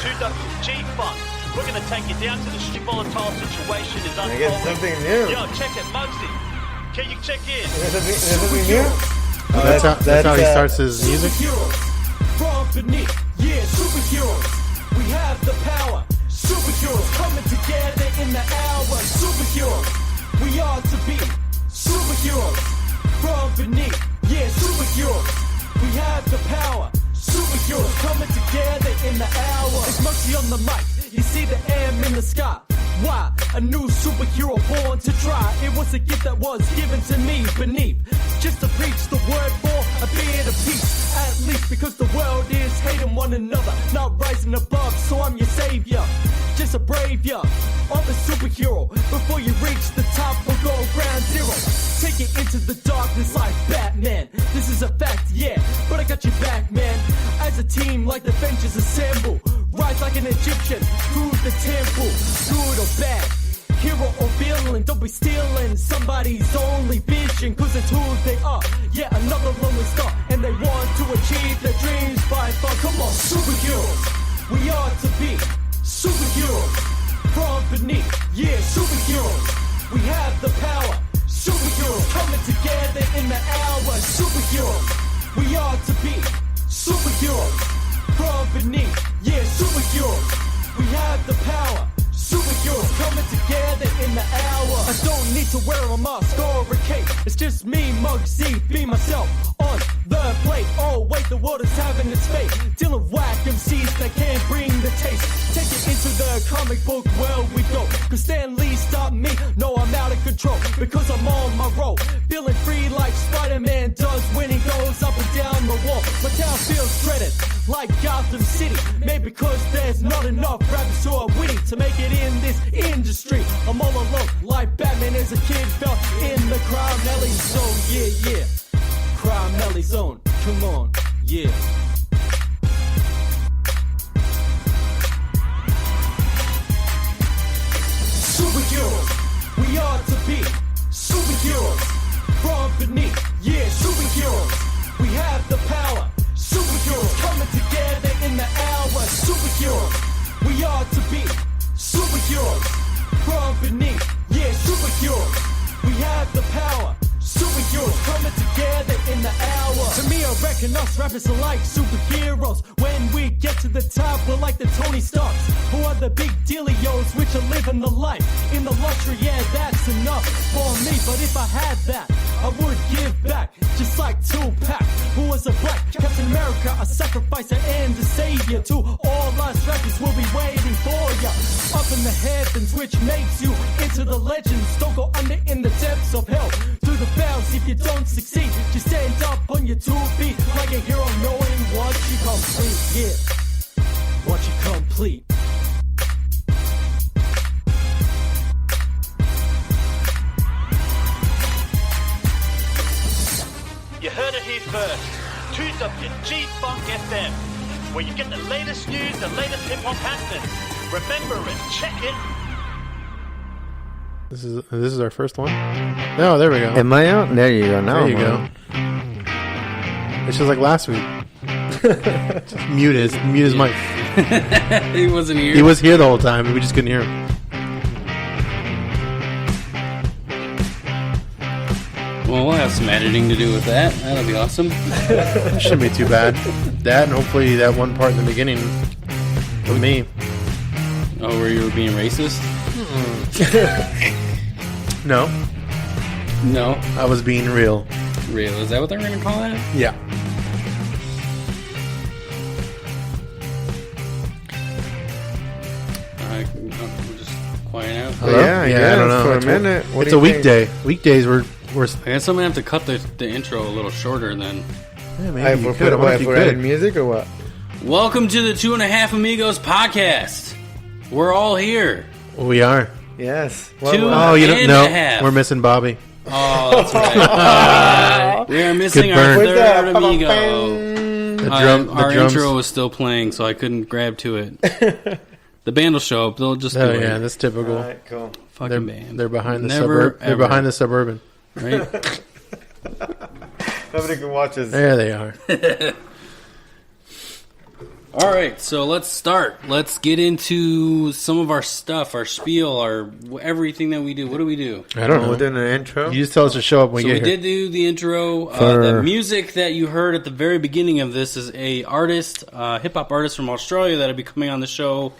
G-Funk. We're going to take you down to the volatile situation is unfolding. I get something new. Yo, check it, Muggsy. Can you check in? There's something new? That's how he starts his music. From beneath, yeah, superheroes. We have the power. Superheroes coming together in the hour. Superheroes, we are to be. Superheroes from beneath, yeah, superheroes. We have the power. Superheroes coming together in the hour. It's Muggsy on the mic. You see the M in the sky. Why? A new superhero born to try. It was a gift that was given to me beneath. Just to preach the word for a bit of peace. At least because the world is hating one another. Not rising above, so I'm your savior. Just a brave ya of a superhero. Before you reach the top, we'll go ground zero. Take it into the darkness like Batman. This is a fact, yeah, but I got your back, man. As a team like the Avengers assemble. Rise like an Egyptian through the temple. Good or bad, hero or villain, don't be stealing somebody's only vision, cause it's who they are. Yeah, another lonely star, and they want to achieve their dreams by far. Come on, superheroes, we are to be superheroes from beneath. Yeah, superheroes, we have the power. Superheroes coming together in the hour. Superheroes, we are to be superheroes from beneath. Yeah, superheroes, we have the power. Superheroes coming together in the hour. I don't need to wear a mask or a cape. It's just me, Muggsy, be myself on the plate. Oh wait, the world is having its fate. Dealing whack MCs that can't bring the taste. Take it into the comic book where we go. Cause Stan Lee stopped me, no I'm out of control. Because I'm on my roll, feeling free like Spider-Man does when he goes up and down the wall. My town feels dreaded like Gotham City. Maybe because there's not enough rappers who are witty to make it in this industry. I'm all alone like Batman as a kid felt in the crime alley zone. Yeah, yeah, crime alley zone. Come on, yeah. Superheroes, we are to be superheroes from beneath. Yeah, superheroes, we have the power. Superheroes coming together in the hour. Superheroes, we are to be superheroes from beneath. Yeah, superheroes, we have the power. Superheroes coming together in the hour. To me, I reckon us rappers are like superheroes. When we get to the top, we're like the Tony Starks, who are the big dealios, which are living the life in the luxury. Yeah, that's enough for me. But if I had that, I would give back, just like Tupac, who was a black Captain America, a sacrificer and a savior. To all us rappers, we'll be waiting for ya up in the heavens, which makes you into the legends. Don't go under in the depths of hell. Through the bounds, if you don't succeed, just stand up on your 2 feet like a hero, knowing what you complete. Yeah, what you complete. You heard it here first. G-Funk FM, where you get the latest news, the latest hip-hop happenings. Remember it, check it. This is our first one. No, there we go. Am I out? There you go. Now There you go. It's just like last week. Just mute his mic. He wasn't here. He was here the whole time. We just couldn't hear him. Well, we'll have some editing to do with that. That'll be awesome. Shouldn't be too bad. That and hopefully that one part in the beginning with me. Oh, where you were being racist? No, No. I was being real. Real. Is that what they're going to call it? Yeah. We're just quiet out. Hello? Yeah, I don't know. for a It's- minute. What It's do a you think? weekday. Weekdays we're I guess I'm going to have to cut the intro a little shorter then. yeah, maybe If you we're could. I wonder if you adding could. music or what? Welcome to the 2.5 Amigos podcast. We're all here. We are. Yes. Two- Oh, you don't And know. a half. We're missing Bobby. Oh, that's right. We are missing Good our burn. third amigo. Our drums. intro was still playing, so I couldn't grab to it. The band will show up. They'll just do Oh it. yeah, that's typical. All right, cool. Fucking They're, band. they're behind the Never, suburb. They're ever. behind the suburban. Right? Nobody can watch us. There they are. All right, so let's start. Let's get into some of our stuff, our spiel, our everything that we do. What do we do? I don't know. We're doing an intro. You just tell us to show up when So you we get here. did do the intro. The music that you heard at the very beginning of this is a artist, hip hop artist from Australia that'll be coming on the show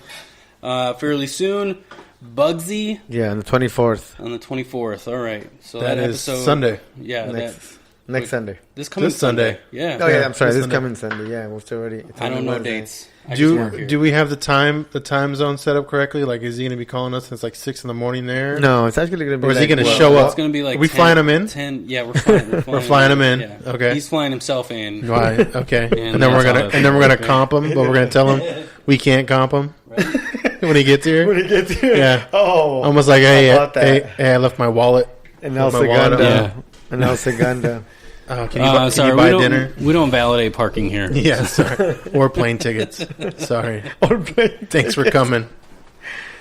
fairly soon. Bugsy Yeah, on the 24th. on the 24th. All right, so That that is episode Sunday. Yeah, Next Sunday. this coming This Sunday. Yeah. Oh, yeah, I'm sorry. this This Sunday. coming Sunday. Yeah, it's already. It's I don't only know Wednesday. dates. I just work here. Do we have the time zone set up correctly? Like, is he going to be calling us? It's like 6 in the morning there. No, it's actually going to be. Or is he like, going to well, show up? It's going to be like Are we 10 flying him in? 10, yeah, we're flying. We're flying him in. Yeah. Okay. He's flying himself in. Right. Okay. And and then we're that's gonna all and then we're that- gonna comp him, but we're gonna tell him we can't comp him when he gets here. When he gets here. Yeah. Oh. Almost like, How hey, about that? I left my wallet. And El my wallet Segundo. Yeah. And El Segundo. Can you Sorry, buy we dinner? don't, we don't validate parking here. Yeah, sorry. Or plane tickets. Sorry. Or play. Thanks for coming.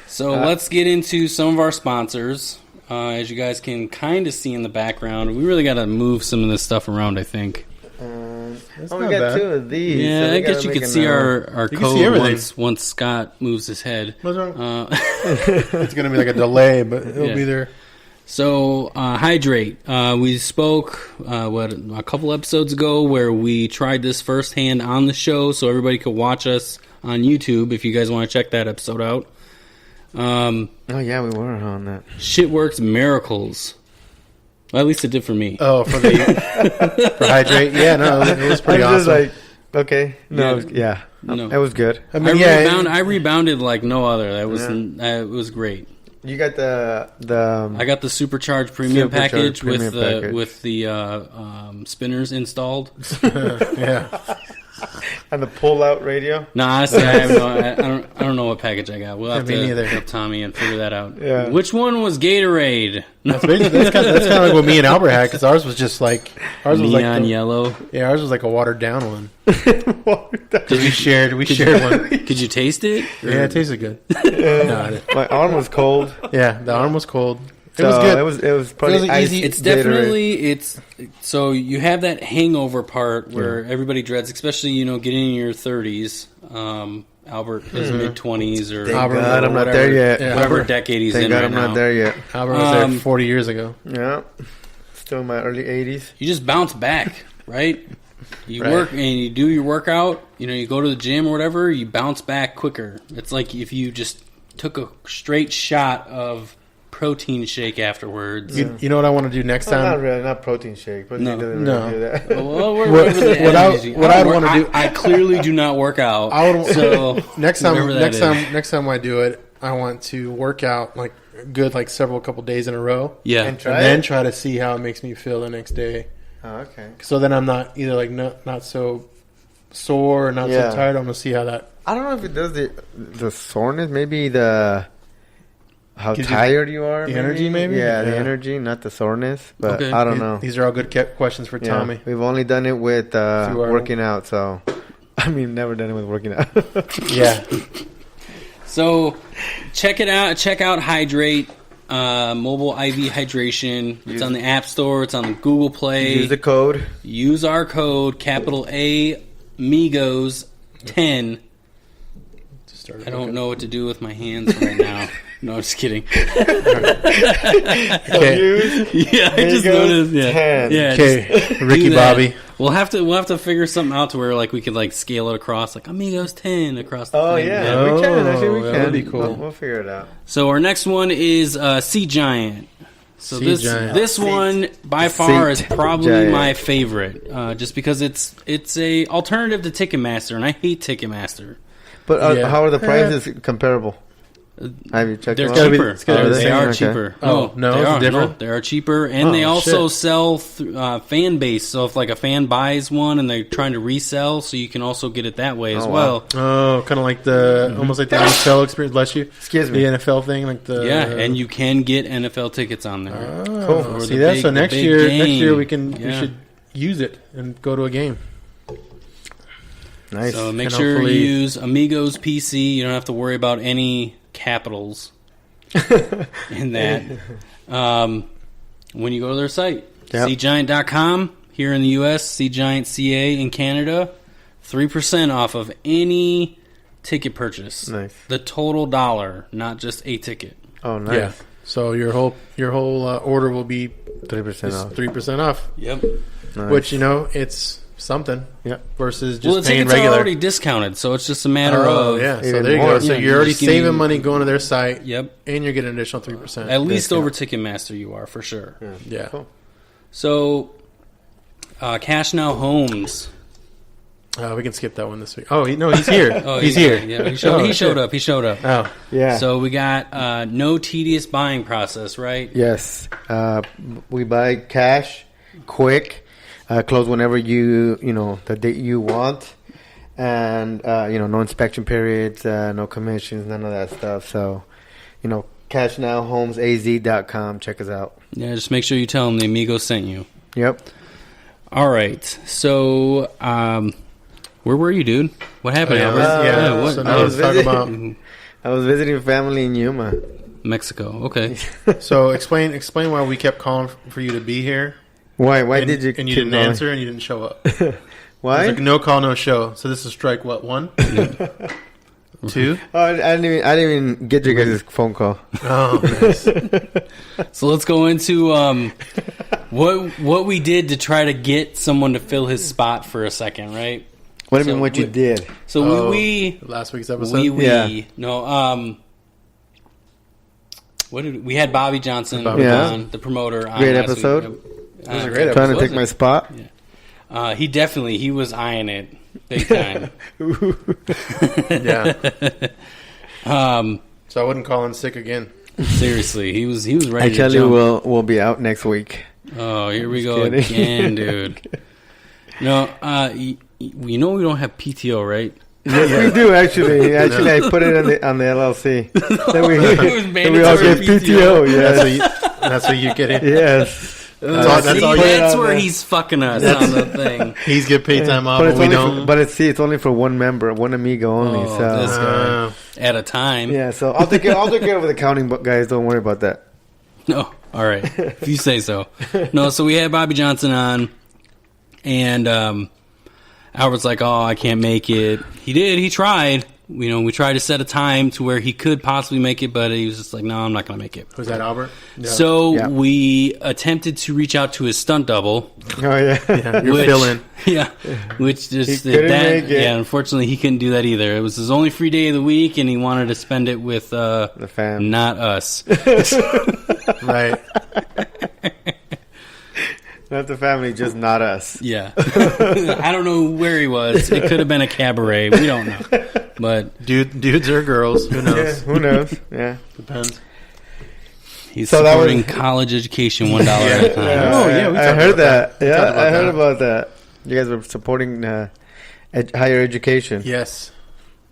So let's get into some of our sponsors. As you guys can kind of see in the background, we really got to move some of this stuff around, I think. Oh, we not got bad. 2 of these. Yeah, so we I guess gotta you make could see another. our You can see code everything. once Scott moves his head. What's wrong? Uh, It's gonna be like a delay, but it'll Yeah. be there. So, hydrate. We spoke, a couple episodes ago where we tried this firsthand on the show so everybody could watch us on YouTube if you guys want to check that episode out. Oh, yeah, we were on that. Shit works miracles. Well, at least it did for me. Oh, for the for hydrate. Yeah, no, it was pretty I'm awesome. just like, okay. No, Yeah. yeah. No. It was good. I mean, yeah, I rebounded like no other. That was it was great. You got the I got the supercharged premium Supercharged package premium with the package. with the spinners installed. yeah. and the pull-out radio. No, honestly, I don't know what package I got. We'll have me to neither. hit up Tommy and figure that out. Yeah. Which one was Gatorade? That's kind of like what me and Albert had, because ours was just like ours was Neon like yellow. yeah, ours was like a watered down one. Did We shared one. Could you taste it? Yeah, it tasted good. No, I didn't. My arm was cold. Yeah, the arm was cold. It So was good. It was probably was ice easy. It's Gatorade. definitely so you have that hangover part where everybody dreads, especially getting in your 30s. Albert is mid 20s or Thank Albert, God I'm not whatever- there yet. Yeah. whatever decade he's Thank in God right I'm now. not there yet. Albert was there 40 years ago. Yeah. Still in my early 80s. You just bounce back, right? You Right. work and you do your workout. You go to the gym or whatever. You bounce back quicker. It's like if you just took a straight shot of protein shake afterwards. You know what I want to do next Not time? really, not protein shake. Protein No. doesn't No. really do that. Well, What I'd wanna do- I clearly do not work out. I would so next time. whatever that is. Next time I do it, I want to work out like good, like couple days in a row, Yeah. And try and then it? try to see how it makes me feel the next day. Oh, okay. So then I'm not either like not so sore or not Yeah. so tired. I'm gonna see how that. I don't know if it does the soreness. Maybe how Gives you tired you are. the energy, maybe? Yeah, the Yeah. energy, not the soreness. But Okay. I don't know. These are all good questions for Yeah. Tommy. We've only done it with our- working out. So, I mean, never done it with working out. Yeah, So check it out. Check out Hydrate, mobile IV hydration. It's on the App Store. It's on the Google Play. Use the code. Use our code capital A Migos 10. I don't know what to do with my hands right now. No, just kidding. okay. Use Yeah, I just Migos noticed. Yeah, 10. yeah. Okay, just do Ricky that. Bobby. We'll have to figure something out to where we could scale it across Amigos 10 across the Oh thing. yeah, we can. Actually, we Oh, can. that would be cool. We'll figure it out. So our next one is Sea Giant. So Sea this Giant. this one by far is Sea probably Giant. my favorite, just because it's a alternative to Ticketmaster, and I hate Ticketmaster. But Yeah. how are the prices comparable? Have you checked They're them out? cheaper. it's gotta be the They same. are Okay. cheaper. Oh, no, they it's are different? No, they are cheaper, and they Oh, also shit. sell fan base. So if a fan buys one and they're trying to resell, so you can also get it that way as Oh, wow. well. Oh, kind of like the almost like the NFL experience. Bless you. Excuse me. The NFL thing, like the Yeah, and you can get NFL tickets on there. Oh, Cool. Or see the that? big- So the next big year, game. we Yeah. should use it and go to a game. Nice. So make And sure you hopefully- use Amigos PC. You don't have to worry about any capitals in that. When you go to their site, Yep. cgiant.com here in the U.S., cgiant.ca in Canada. 3% off of any ticket purchase. Nice. The total dollar, not just a ticket. Oh, nice. Yeah. So your whole order will be 3% off. 3% off. Yep. Nice. Which, it's something. Yeah. Versus just Well, the paying tickets regular. are already discounted, so it's just a matter Oh, of yeah. So even there you more. go. So Yeah, you're already just give me- saving money going to their site. Yep. And you're getting an additional 3%. At least Discount. over Ticketmaster, you are for sure. Yeah. Cool. So, Cash Now Homes. We can skip that one this week. Oh, he's here. Oh, he's here. Yeah, he Oh, showed up. He showed up. Oh, Yeah. So we got no tedious buying process, right? Yes. We buy cash, quick, close whenever the date you want. And, no inspection periods, no commissions, none of that stuff. So, cashnowhomesaz.com. Check us out. Yeah, just make sure you tell them the Amigo sent you. Yep. All right. So, where were you, dude? What happened, yeah. Albert? What? So now let's talk about. I was visiting family in Yuma. Mexico. Okay. So explain why we kept calling for you to be here. Why and, did you and you keep didn't calling? answer and you didn't show up. Why? It's like no call, no show. So this is strike what, 1? 2? Oh, I didn't even get your guys' phone call. Oh, nice. So let's go into what we did to try to get someone to fill his spot for a second, right? What do you So mean what you did? So Oh, we last week's episode. Yeah. What did we had Bobby Johnson Bobby on, the promoter. On Great last episode. week. It was a great Trying to episode. take my spot? He was eyeing it big time. Yeah. So I wouldn't call in sick again. Seriously, he was ready to Actually, jump. we'll be out next week. Oh, here we go kidding. again, dude. No, we don't have PTO, right? Yes, we do actually. Actually, I put it on the LLC. That we, was that we all mandatory get PTO. Yes. That's what you get in. Yes. That's all you get That's on where there. he's fucking us on the thing. He's get paid time off, But but it's we only don't. it's only for one member, one amigo only. Oh, so this guy. At a time. yeah, so I'll take care of the accounting, but guys, don't worry about that. No, all right. If you say so. No, so we had Bobby Johnson on, and Albert's like, "Oh, I can't make it." He did. He tried. We tried to set a time to where he could possibly make it, but he was just like, "No, I'm not going to make it." Was that Albert? Yeah. So Yeah. we attempted to reach out to his stunt double. Oh yeah. You're filling. Yeah, which just He couldn't make it. Yeah, unfortunately, he couldn't do that either. It was his only free day of the week, and he wanted to spend it with The fam. not us. Right. Not the family, just not us. Yeah, I don't know where he was. It could have been a cabaret. We don't know, but Dudes or girls? Who Yeah, knows? who knows? Yeah. Depends. he's So that supporting was- college education $1 at a time. Oh, yeah, we I talked heard about that. that. We Yeah, talked about I heard that. about that. You guys were supporting higher education. Yes.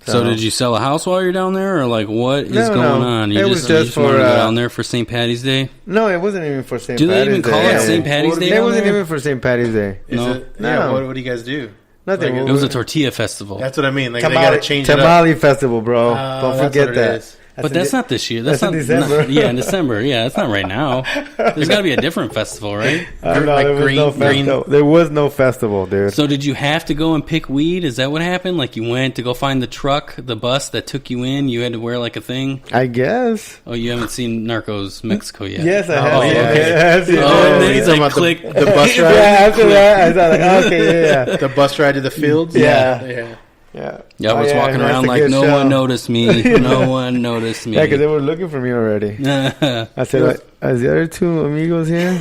So did you sell a house while you're down there, or like what is No, going no. on? It was just wanted for, to go uh, down there for St. Patty's Day. No, it wasn't even for St. Do they Patty's even call Day. it St. Patty's Day? It down wasn't there? even for St. Patty's Day. Is No. it? No. Yeah. What do you guys do? Nothing. Like, It was a tortilla festival, That's what I mean. Like they Tamale, gotta change it up. Tamale Festival, bro. Oh, Don't that's forget what it that. is. but that's not this year. That's that's not in December. yeah, in December. Yeah, that's not right now. There's got to be a different festival, right? No, like there was green- no green- festival. There was no festival, dude. So did you have to go and pick weed? Is that what happened? Like you went to go find the truck, the bus that took you in? You had to wear like a thing? I guess. Oh, you haven't seen Narcos Mexico yet? Yes, I Oh, have. yeah. Yes, yes, Oh, and then yes. he's talking like, about click. the bus Yeah, ride. after that, I thought, like, okay, yeah, The bus ride to the fields. Yeah. Yeah. yeah. Yeah, I was Oh, walking that's around a like good no show. one noticed me. No one noticed me. Yeah, because they were looking for me already. I said, like, is the other two amigos here?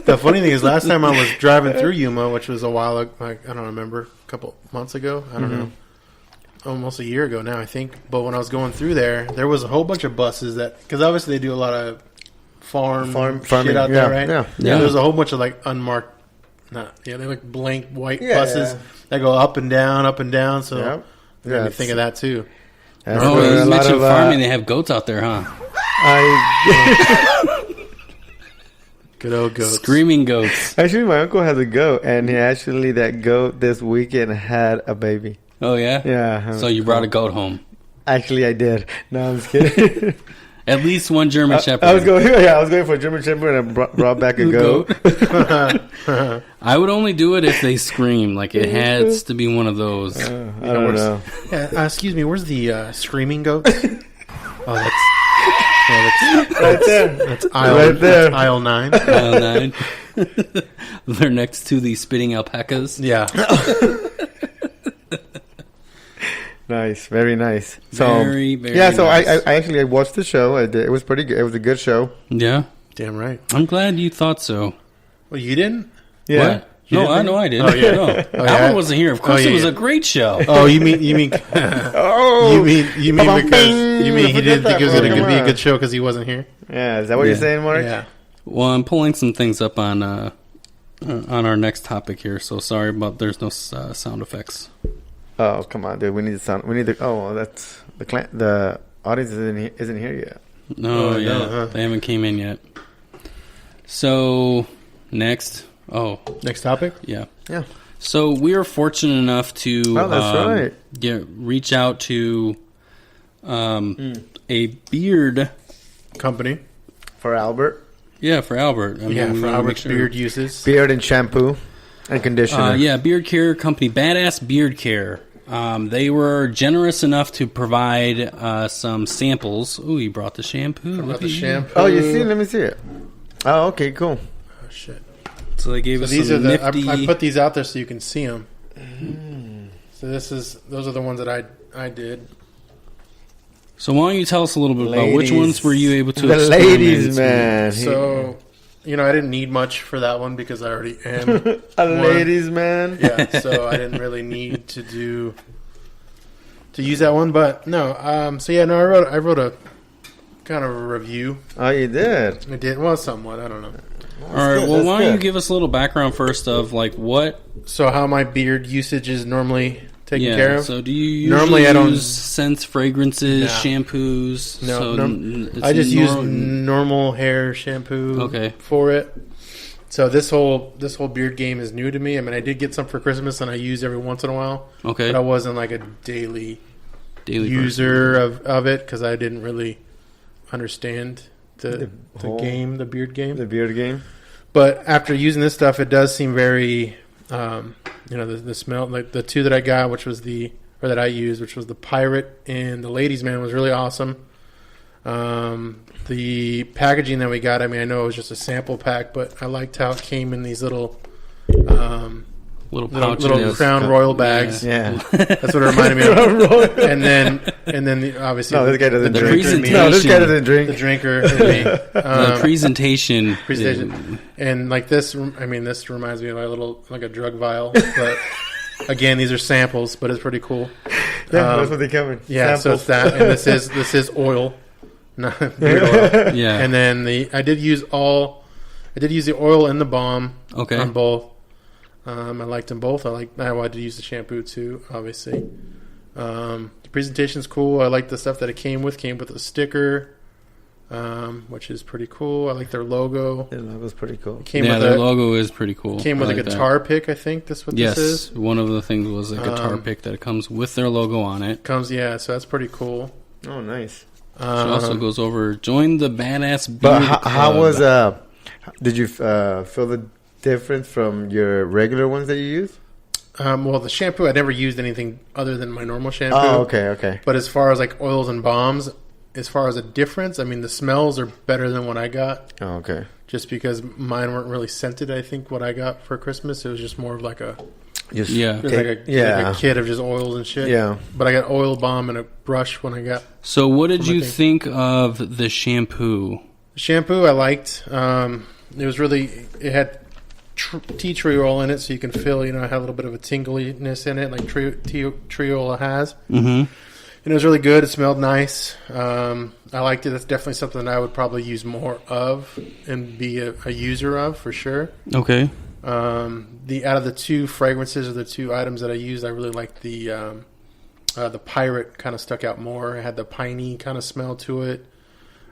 The funny thing is, last time I was driving through Yuma, which was a while ago, like, I don't remember, a couple months ago. I don't know. Almost a year ago now, I think. But when I was going through there was a whole bunch of buses that, because obviously they do a lot of farming farming, out yeah, there, right? yeah. Yeah. And there's a whole bunch of like unmarked, they're like blank white Yeah, buses yeah. that go up and down. So Yep. it made me Yeah, think of that too. That's Oh, where you a lot mentioned of, farming. They have goats out there, huh? Good old goats. Screaming goats. Actually, my uncle has a goat, and that goat this weekend had a baby. Oh, yeah? Yeah. So you brought a goat home. Actually, I did. No, I'm just kidding. At least one German Shepherd. I was going for a German Shepherd and I brought back a goat. I would only do it if they scream. Like, it has to be one of those. I don't know. Yeah, excuse me, where's the screaming goats? Oh, that's Right there. that's aisle, Right there. That's aisle 9. Aisle 9. They're next to the spitting alpacas. Yeah. Nice, very nice. So Very, very yeah. So nice. I actually watched the show. I did. It was pretty good. It was a good show. Yeah. Damn right. I'm glad you thought so. Well, you didn't? Yeah. What? No, didn't I think- know I did. Oh, yeah. No. yeah. Alan wasn't here. Of course, yeah, it was yeah. a great show. Oh, you mean Oh, you mean because you mean he didn't think it was going to Come be a on. good show because he wasn't here? Yeah. Is that what you're saying, Mark? Yeah. Well, I'm pulling some things up on our next topic here, so sorry about there's no sound effects. Oh, come on, dude. We need the sound. We need the. Oh, that's the audience isn't here yet. No, Oh, yeah, no, huh? they haven't came in yet. So next, Next topic? yeah. Yeah. So we are fortunate enough to Oh, that's right. reach out to a beard. Company. For Albert, Yeah, for Albert. I mean, Yeah, we for wanna make Albert's sure- beard uses. beard and shampoo and conditioner. Yeah, beard care company, Badass Beard Care. They were generous enough to provide some samples. Ooh, you brought the shampoo. Look About at the you. shampoo. Oh, you see? Let me see it. Oh, okay, cool. Oh, shit. So they gave So us these are some the. nifty. I put these out there so you can see them. So those are the ones that I did. So why don't you tell us a little bit about which Ladies. ones were you able to The experiment ladies, with? man. So, I didn't need much for that one because I already am. A one. ladies, man. Yeah, so I didn't really need to use that one. But no, I wrote a kind of a review. Oh, you did. I did, well, somewhat. I don't know. All right. good, Well, that's why don't you good. give us a little background first of like what? So how my beard usage is normally taken care of. So do you usually Normally I don't- use scents, fragrances, No. shampoos? No, So it's I just use norm- normal hair shampoo. Okay. For it. So this whole beard game is new to me. I mean, I did get some for Christmas, and I use every once in a while. Okay. But I wasn't like a daily Daily user of it because I didn't really understand the whole- game, the beard game. The beard game. But after using this stuff, it does seem very, the smell. Like the two that I got, that I used, which was the Pirate and the Ladies Man, was really awesome. The packaging that we got, I mean, I know it was just a sample pack, but I liked how it came in these little little pouches. little Crown Royal bags. Yeah. That's what it reminded me of. and then obviously No, this guy doesn't the drink. presentation- No, this guy doesn't drink. the drinker in me. The presentation. Presentation. And like this, I mean, this reminds me of like a drug vial. But again, these are samples, but it's pretty cool. Yeah, that's what they come in. Yeah, so Samples. it's that, and this is oil, not beard oil. Yeah. And then I did use the oil and the balm Okay. on both. I liked them both. I wanted to use the shampoo too, obviously. The presentation's cool. I like the stuff that it came with. Came with a sticker, which is pretty cool. I like their logo. Yeah, that was pretty cool. Came Yeah, with their a logo is pretty cool. came with I a like that. guitar pick. I think that's what Yes, this is. one of the things was a guitar pick that comes with their logo on it. So that's pretty cool. Oh, nice. It also goes over join the Badass Beard But how Club. was did you feel the difference from your regular ones that you use? Well, the shampoo, I never used anything other than my normal shampoo. Oh, okay. But as far as like oils and balms, as far as a difference, I mean, the smells are better than what I got. Oh, okay. Just because mine weren't really scented. I think what I got for Christmas, it was just more of like a Just Yeah. just like a yeah. kit of just oils and shit. Yeah. But I got oil, balm, and a brush when I got So what did From you my think of the shampoo? the shampoo. I liked. It was really it had tea tree oil in it, so you can feel it had a little bit of a tingliness in it, like tree oil has. Mm-hmm. And it was really good. It smelled nice. I liked it. That's definitely something that I would probably use more of and be a user of for sure. Okay. Out of the two fragrances or the two items that I used, I really liked the Pirate. Kind of stuck out more. It had the piney kind of smell to it.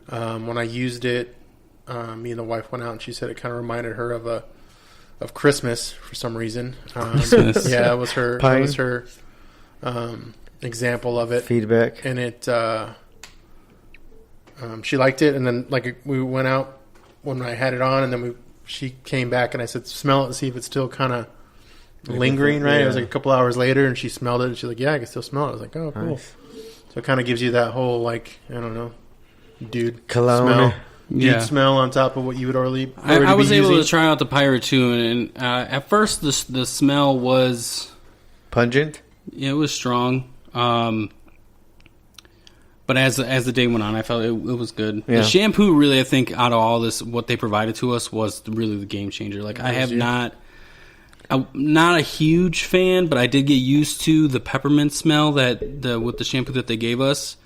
When I used it, me and the wife went out and she said it kind of reminded her of Christmas for some reason. Christmas. Yeah, it was her. Pine. That was her example of it. Feedback. And it She liked it, and then like we went out when I had it on, and then she came back, and I said, "Smell it and see if it's still kind of lingering." Right? It was like a couple hours later, and she smelled it, and she's like, "Yeah, I can still smell it." I was like, "Oh, cool." Nice. So it kind of gives you that whole like I don't know, dude Cologne. smell. Yeah. Dude smell on top of what you would already I was be able using. to try out the Pirate too, and at first the smell was Pungent. it was strong. But as the day went on, I felt it was good. Yeah. The shampoo, really, I think, out of all this, what they provided to us was really the game changer. Like, I have not a huge fan, but I did get used to the peppermint smell with the shampoo that they gave us.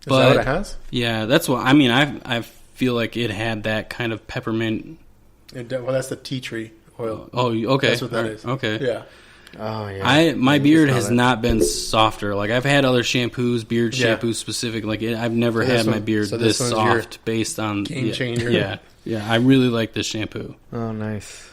Is that what it has? Yeah, that's what I mean. I feel like it had that kind of peppermint. Well, that's the tea tree oil. Oh, okay, That's what that is. Okay, Yeah. Oh yeah. My beard smell has that. not been softer. Like I've had other shampoos, beard Yeah. shampoos specific. Like I've never So this had my one- beard so this this one's your soft based on game changer. Yeah. I really like this shampoo. Oh nice.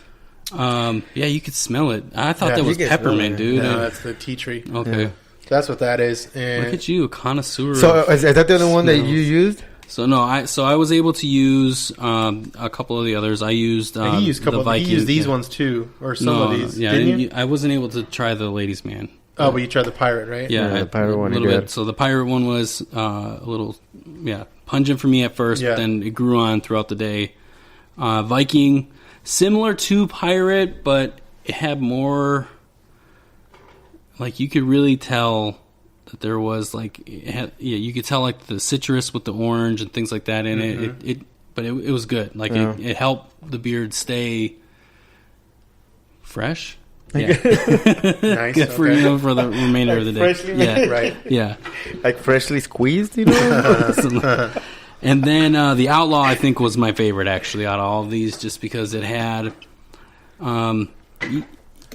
Yeah, you could smell it. I thought Yeah, that you was can smell peppermint, it. dude. No, that's the tea tree. Okay, Yeah. That's what that is. And look at you, a connoisseur. So of is that the other one that smells. you used? So no, I was able to use a couple of the others. I used he used a couple. the Viking. He used these yeah. ones too, or some No, of these. yeah, Didn't you? I wasn't able to try the ladies' man. Oh, but you tried the pirate, right? Yeah, the pirate one a you little bit. did. So the pirate one was a little, pungent for me at first, Yeah. but then it grew on throughout the day. Viking, similar to pirate, but it had more. Like you could really tell that there was you could tell like the citrus with the orange and things like that in it. But it was good. Like Yeah. it helped the beard stay fresh. Yeah. Nice. Good for okay. you for the remainder of the day. Freshly Yeah, made. Right. yeah. Like freshly squeezed, you know? And then the Outlaw, I think, was my favorite actually out of all of these, just because it had,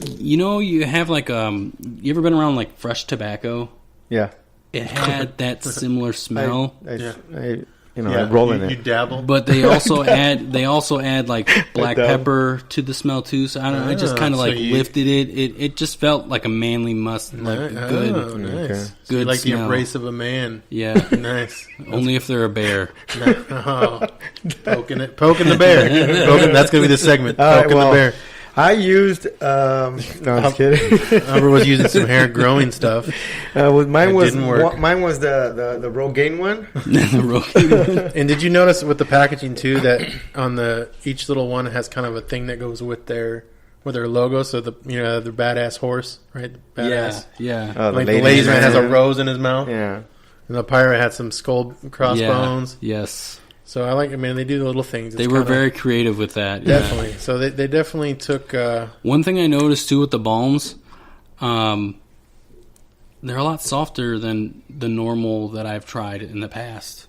you have like you ever been around like fresh tobacco? Yeah. It had that similar smell, I roll in You it. dabble. but they also add like black Dumb. pepper to the smell too. So I don't know, it just kind of so like you- lifted it. It just felt like a manly good. Oh, nice. Okay. So you Good like the smell. embrace of a man. Yeah, Nice. only if they're a bear. Oh, poking the bear. That's gonna be the segment. All right, Poking well, the bear. I used. No, I'm just kidding. Albert was using some hair growing stuff. Mine It was didn't work. mine was the Rogaine one. And did you notice with the packaging too that on each little one has kind of a thing that goes with their logo? So the their badass horse, right? Badass. Yeah. Oh, Like the ladies man has a rose in his mouth, Yeah. and the pirate had some skull crossbones. Yeah. Yes. So I like. I mean, they do the little things. They It's were kinda- very creative with that. Yeah. definitely. So they definitely took. One thing I noticed too with the balms, they're a lot softer than the normal that I've tried in the past,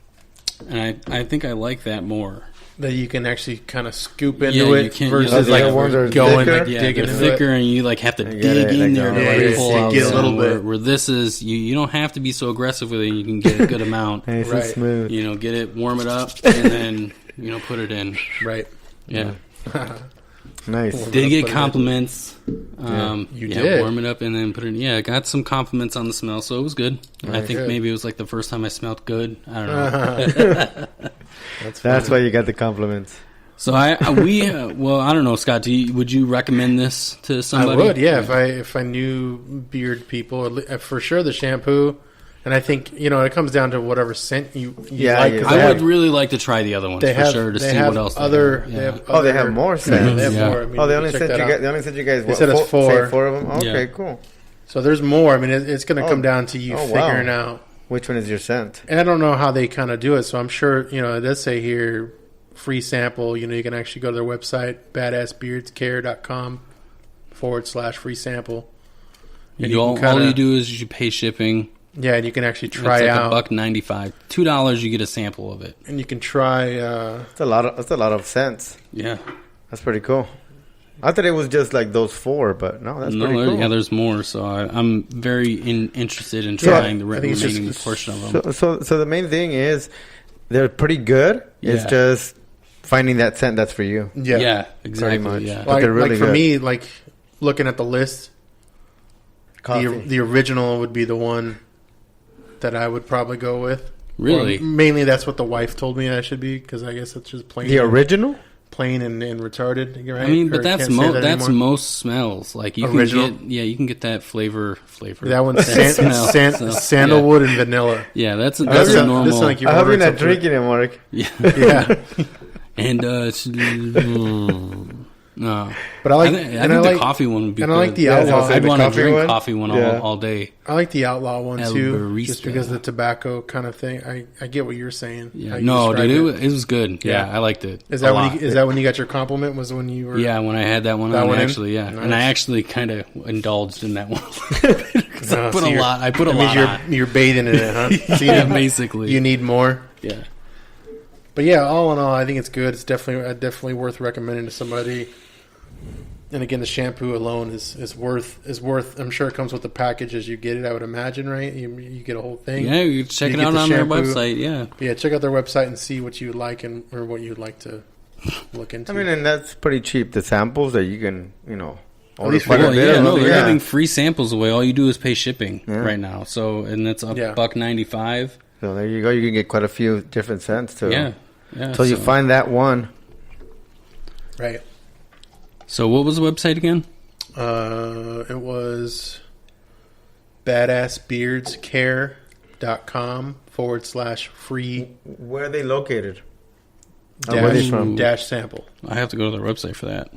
and I think I like that more. That you can actually kind of scoop into Yeah, you it can- versus yeah, like the ones are going thicker. like Yeah, digging they're into thicker, it. and you like have to get dig it, in like, there to yeah, like you pull see- out get a some, little where, bit. where this is you don't have to be so aggressive with it. You can get a good amount. Nice Right. and smooth. Get it, warm it up, and then put it in. Right. Yeah. Nice. Did Put it get in. compliments. You did. Warm it up and then put it in. Yeah, got some compliments on the smell, so it was good. I think good. maybe it was like the first time I smelled good. I don't know. That's why you got the compliments. So I don't know, Scott. Would you recommend this to somebody? I would, yeah. If I knew beard people, for sure the shampoo, and I think it comes down to whatever scent you Yeah, like. yeah. 'cause I would really like to try the other ones They for have sure to they see have what else. other. They They have. have Oh, they other- have more Yeah, scents. they have Yeah. more. I mean, Oh, they you only check sent that you out. guys. They only sent you guys. They said it's say 4. 4 of them. Okay, Yeah. cool. So there's more. I mean, it's going to come down to you Oh, wow. figuring out. Which one is your scent? And I don't know how they kind of do it. So I'm sure it does say here free sample. You can actually go to their website badassbeardscare.com/free sample. And you all can kinda- you do is you pay shipping. Yeah, and you can actually It's try like out. $1.95, $2. You get a sample of it. And you can try. That's a lot of scents. Yeah. That's pretty cool. I thought it was just like those 4, but no, that's pretty cool. Yeah, there's more. So I'm very interested in So, trying the I think it's just- remaining portion of them. So the main thing is they're pretty good. It's Yeah. just finding that scent that's for you. Yeah, exactly. much. Yeah. But they're really for good. me, like looking at the list, Coffee. the original would be the one that I would probably go with. Really? Mainly, that's what the wife told me I should be, because I guess it's just plain. The original? Plain and retarded. Right? I mean, but Or that's can't say that that's anymore? most smells. Like you Original? can get, you can get that flavor. That one's smell. sandalwood and vanilla. Yeah, that's a This normal. sounds like you're I hope you're ordering not something. drinking it, Mark. Yeah, Yeah, and no. but I like. I think the coffee one would be. and I good. like the outlaw. I'd the want to coffee drink one? coffee one Yeah. all day. I like the outlaw one El too, Barista. just because of the tobacco kind of thing. I get what you're saying. Yeah, how you no, described dude, it was good. Yeah, Yeah. I liked it. Is a that lot. when you got your compliment? Was when you were? Yeah, when I had that one That on, one in? actually, yeah, Nice. and I actually kind of indulged in that one. Oh, I put so a you're- lot. I put a that means lot you're, on. you're bathing in it, huh? So Yeah, you, basically. you need more. Yeah. But yeah, all in all, I think it's good. It's definitely worth recommending to somebody. And again, the shampoo alone is worth. I'm sure it comes with the package as you get it. I would imagine, right? You get a whole thing. Yeah, you can check You it get out the on their shampoo. website. Yeah. Yeah, check out their website and see what you like or what you'd like to look into. I mean, and that's pretty cheap. The samples that you can, order least quite for a Well, bit yeah, of. no, they're Yeah. giving free samples away. All you do is pay shipping Yeah. right now. So, and that's Yeah. $1.95. So there you go. You can get quite a few different scents too. Yeah. So you find that one. right. So, what was the website again? It was badassbeardscare.com/free Where are they located? Where are they from? dash sample. I have to go to their website for that.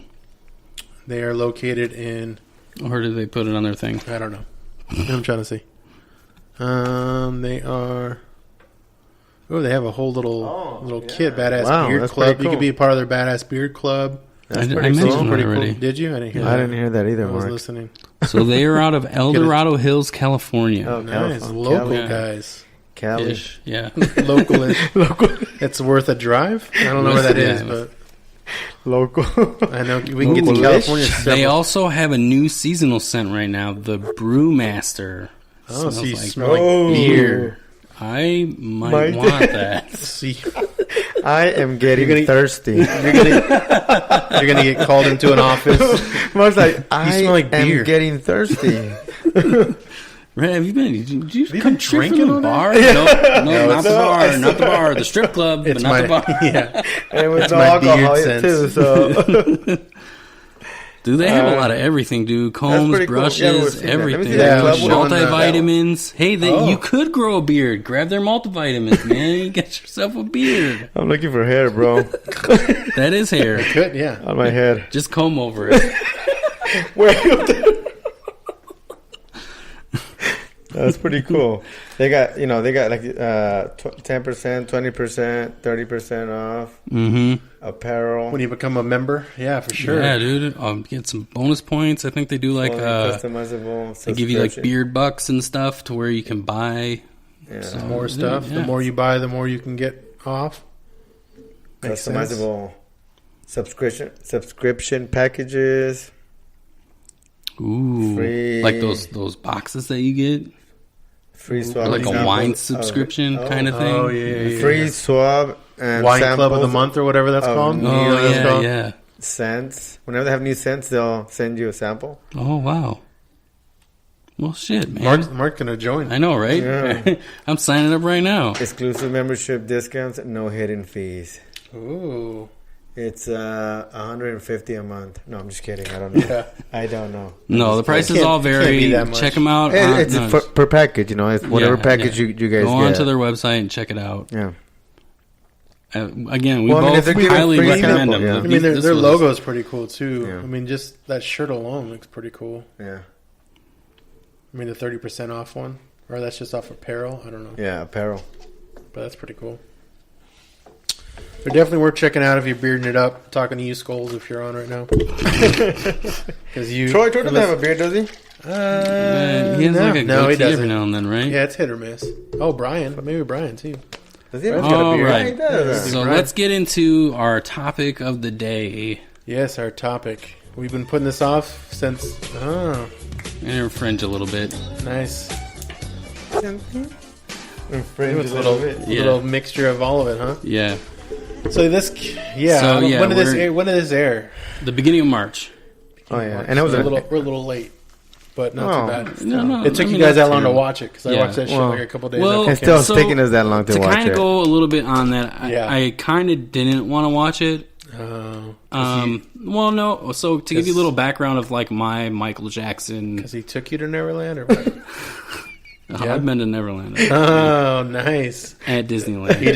They are located in, Or did they put it on their thing? I don't know. I'm trying to see. They are. Oh, they have a whole little kit, Badass Wow, Beard that's Club. pretty You cool. could be a part of their Badass Beard Club. I pretty mentioned cool. it Pretty already. cool. Did you? I didn't hear that. I didn't hear that either, I was Mark. listening. So they are out of El Dorado Hills, California. Oh, Nice. California. Local Yeah. guys. Cali. Ish, yeah. Local-ish. It's worth a drive. I don't know where that is, Yeah. but Local. I know we can get to Local-ish. California. They several- also have a new seasonal scent right now, the Brewmaster. Oh, so you Smells like smell like beer. I might Might- want that. See, I am getting You're gonna- thirsty. you're gonna get called into an office. Mark's like, I smell like am beer. getting thirsty. Right, have you been? Did you you come been straight from drinking the all bar? No, not the no, bar, it's- not the bar. The strip club, but It's not my the bar. yeah. And with no my alcohol beard too, sense. so Dude, they have a lot of everything, dude. Combs, pretty cool. Yeah, brushes, we'll see that. Let me everything. see that club Dude, one. multivitamins. Hey, Oh. you could grow a beard. Grab their multivitamins, man. You get yourself a beard. I'm looking for hair, bro, That is hair. Good, yeah. on my head. Just comb over it. That's pretty cool. They got like 10%, 20%, 30% off Mm-hmm. apparel. When you become a member, yeah, for sure. Yeah, dude. Get some bonus points. I think they do like customizable. they give you like subscription. beard bucks and stuff to where you can buy Yeah. some More stuff. Yeah. The more you buy, the more you can get off. Makes sense. Customizable subscription packages. Ooh, Free- like those boxes that you get, Free swab. like a samples wine of- subscription kind of thing. Oh yeah. Free swab and Wine Club of the samples Month or whatever that's of called. new- Oh You know what that's yeah, called? yeah. scents. Whenever they have new scents, they'll send you a sample. Oh wow. Well, shit, man. Mark's gonna join. I know, right? Yeah. I'm signing up right now. Exclusive membership discounts, no hidden fees. Ooh. It's $150 a month. No, I'm just kidding. I don't know. Yeah. I don't know. No, the prices Can't- all can't vary. be that much. Check them out. It's no, per package, It's whatever yeah, package yeah. you guys Go get. onto their website and check it out. Yeah. Again, we Well, I mean, if both they're giving highly free recommend sample, them. yeah. I mean, This their was- logo is pretty cool too. Yeah. I mean, just that shirt alone looks pretty cool. Yeah. I mean, the 30% off one, or that's just off apparel. I don't know, Yeah, apparel. but that's pretty cool. They're definitely worth checking out if you're bearding it up. Talking to you, Skulls, if you're on right now. Because you, Troy doesn't have a beard, does he? He has no, like a no, he goatee every doesn't. now and then, right? Yeah, it's hit or miss. Oh, Brian, maybe Brian too. Does he? Brian's got a All beard. Yeah, he right. does. So Right. let's get into our topic of the day. Yes, our topic. We've been putting this off since. Oh, And infringe a little bit. nice. Infringe It's a a little bit. Yeah. little mixture of all of it, huh? Yeah. So this, yeah. So, yeah, when did this we're- air? When did this air? The beginning of March. Oh, yeah. And it was we're a a little late. but not Oh. too bad. No, It took I you mean, guys that not long to too. watch it because I Yeah. watched that shit Well- like a couple days Well, after it It's came still out. So, taking us that long to watch kind it. of go a little bit on that. Yeah. I kind of didn't want to watch it. Well, no. So to give you a little background of like my Michael Jackson, Because he took you to Neverland or what? I've been to Neverland Oh, nice. at Disneyland. He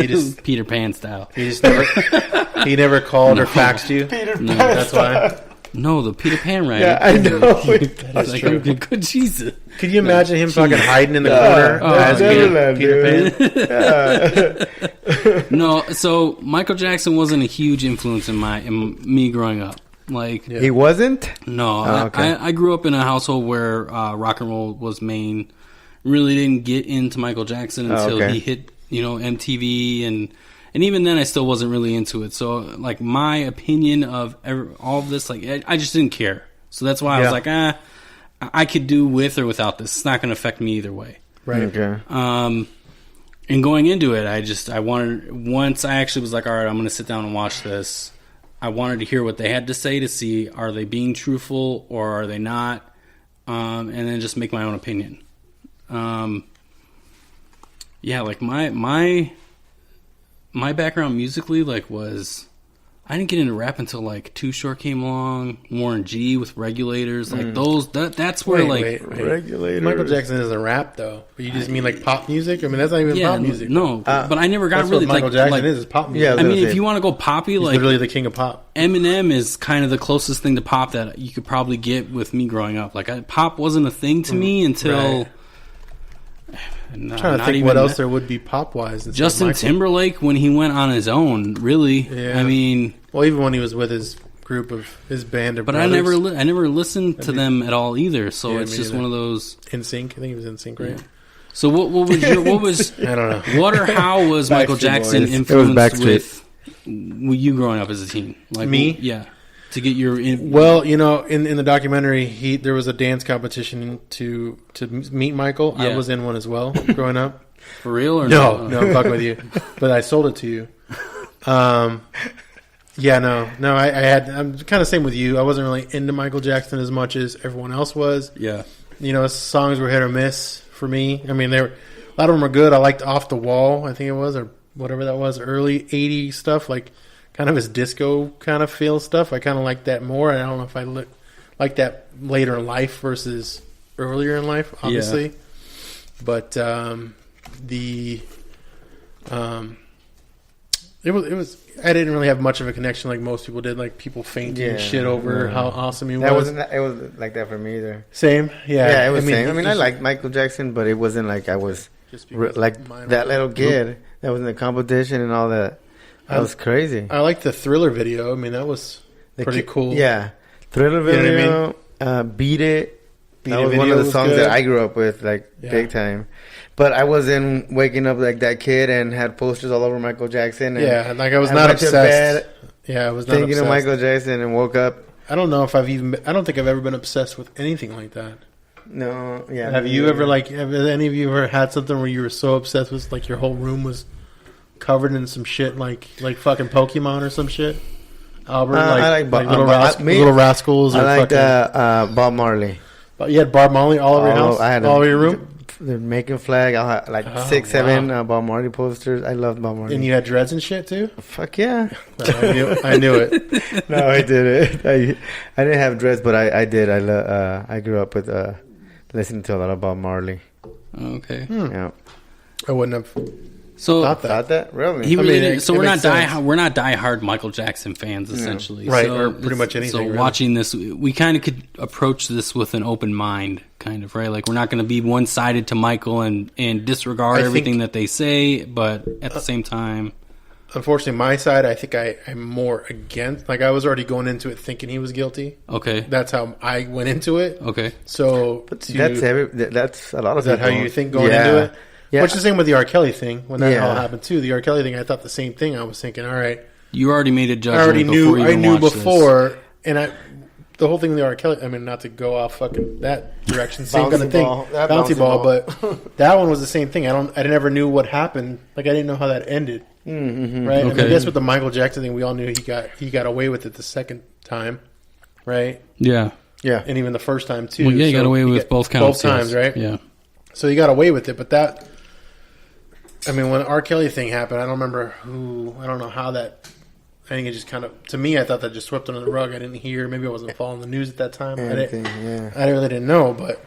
just Peter Pan style. he never called or faxed you. No, That's why. no, the Peter Pan ride. Yeah, I know. That's Like, true. good Jesus. Could you imagine him fucking hiding in the corner as Neverland, Peter dude. Pan? No, so Michael Jackson wasn't a huge influence in me growing up. Like, He wasn't? no, Oh, okay. I grew up in a household where rock and roll was main. Really didn't get into Michael Jackson until okay. he hit, MTV, and even then I still wasn't really into it. So, like, my opinion of all of this, like, I just didn't care. So that's why I was like, I could do with or without this. It's not going to affect me either way. Right. Okay. And going into it, once I actually was like, all right, I'm going to sit down and watch this. I wanted to hear what they had to say to see, are they being truthful or are they not? And then just make my own opinion. Yeah, like my background musically, like, was, I didn't get into rap until like Too Short came along, Warren G with Regulators, like that's where Wait. Regulators. Michael Jackson isn't rap though. But you just mean like pop music? I mean that's not even pop music. No, but I never got That's really what Michael like Jackson like, is pop music. Yeah, I mean, That's if it. you want to go poppy, He's like literally the king of pop. Eminem is kind of the closest thing to pop that you could probably get with me growing up. Like, pop wasn't a thing to me until. Right. I'm trying to think what else there would be pop wise. Justin Timberlake when he went on his own, really. Yeah. I mean, well, even when he was with his group of his band of but brothers. I never listened to them at all either. So Yeah, it's me just neither. one of those. NSYNC. I think he was NSYNC, right? So what was I don't know. what or how was Michael Backstreet Jackson Boys. It was influenced Backstreet. with you growing up as a teen? Like, Me? Yeah. To get your Well, in the documentary, there was a dance competition to meet Michael. I Yeah. was in one as well growing up. for real or No, I'm fucking with you. But I sold it to you. Yeah, no. I'm kind of same with you. I wasn't really into Michael Jackson as much as everyone else was. Yeah. His songs were hit or miss for me. I mean, a lot of them were good. I liked Off the Wall, I think it was, or whatever that was, early 80s stuff, like kind of his disco kind of feel stuff. I kind of like that more. I don't know if I like that later in life versus earlier in life, obviously. Yeah. But it was. I didn't really have much of a connection like most people did. Like people fainting and shit over how awesome he was. It wasn't like that for me either. Same, yeah. Yeah, it was same. I mean, I liked Michael Jackson, but it wasn't like I was Just because like mine that was- little kid that was in the competition and all that. That was crazy. I liked the Thriller video. I mean, that was pretty cool. Yeah, Thriller You know video, what I Beat It. Beat That It was one video of the was songs good. that I grew up with, like Yeah. big time. But I wasn't waking up like that kid and had posters all over Michael Jackson. And Yeah, like I was I not went to obsessed. bed Yeah, I was not thinking obsessed. of Michael Jackson and woke up. I don't know if I don't think I've ever been obsessed with anything like that. No, yeah. Have you ever have any of you ever had something where you were so obsessed with like your whole room was covered in some shit like fucking Pokemon or some shit? Albert, I like Little Rascals. Or I like fucking, Bob Marley. But you had Bob Marley all over your house, I had all over your room, The Making Flag. I had like Oh, 6, 7 Bob Marley posters. I loved Bob Marley. and you had dreads and shit too. Fuck yeah. I knew it. No, I didn't. I didn't have dreads, but I did. I grew up with listening to a lot of Bob Marley. Okay. Yeah. I wouldn't have So thought that. Thought that? Really? he really mean, didn't, so it we're not makes sense. we're not diehard Michael Jackson fans essentially, Right, So or pretty much anything, So really. watching this, we kind of could approach this with an open mind, kind of, right? Like we're not going to be one sided to Michael and disregard I think- everything that they say, but at the same time, Unfortunately, my side, I think I'm more against. Like I was already going into it thinking he was guilty. okay, That's how I went into it. okay, So That's a lot of Is that how people. you think going Yeah. into it? Yeah. Which is the same with the R. Kelly thing. When that Yeah. all happened too, the R. Kelly thing, I thought the same thing. I was thinking, all right, you already made a I judgment. already before you knew. I even knew watched before, and the whole thing with the R. Kelly. I mean, not to go off fucking that direction, same Bouncy kind of thing, ball. That bouncy bouncy ball. ball. But that one was the same thing. I never knew what happened. Like I didn't know how that ended. Mm-hmm. Right. And I Okay. guess with the Michael Jackson thing, we all knew he got away with it the second time. Right. this. Yeah, Yeah. and even the first time too. Well, yeah, you So got away with get both counts. both times, yes. right? Yeah. So you got away with it, but that, I mean, when the R. Kelly thing happened, I don't remember I don't know how that. I think it just kind of, to me, I thought that just swept under the rug. I didn't hear. Maybe I wasn't following the news at that time. I really didn't know, but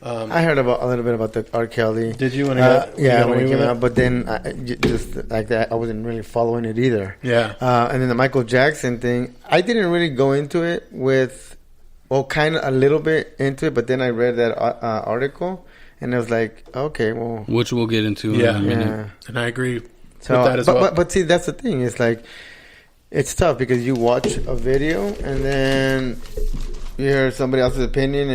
I heard a little bit about the R. Kelly. Did you when when it it came out? But then just like that, I wasn't really following it either. Yeah. And then the Michael Jackson thing, I didn't really go into it kind of a little bit into it, but then I read that article, and I was like, okay, well, Which we'll get into in a minute. And I agree with so, that as well. But see, that's the thing. It's like it's tough because you watch a video and then you hear somebody else's opinion,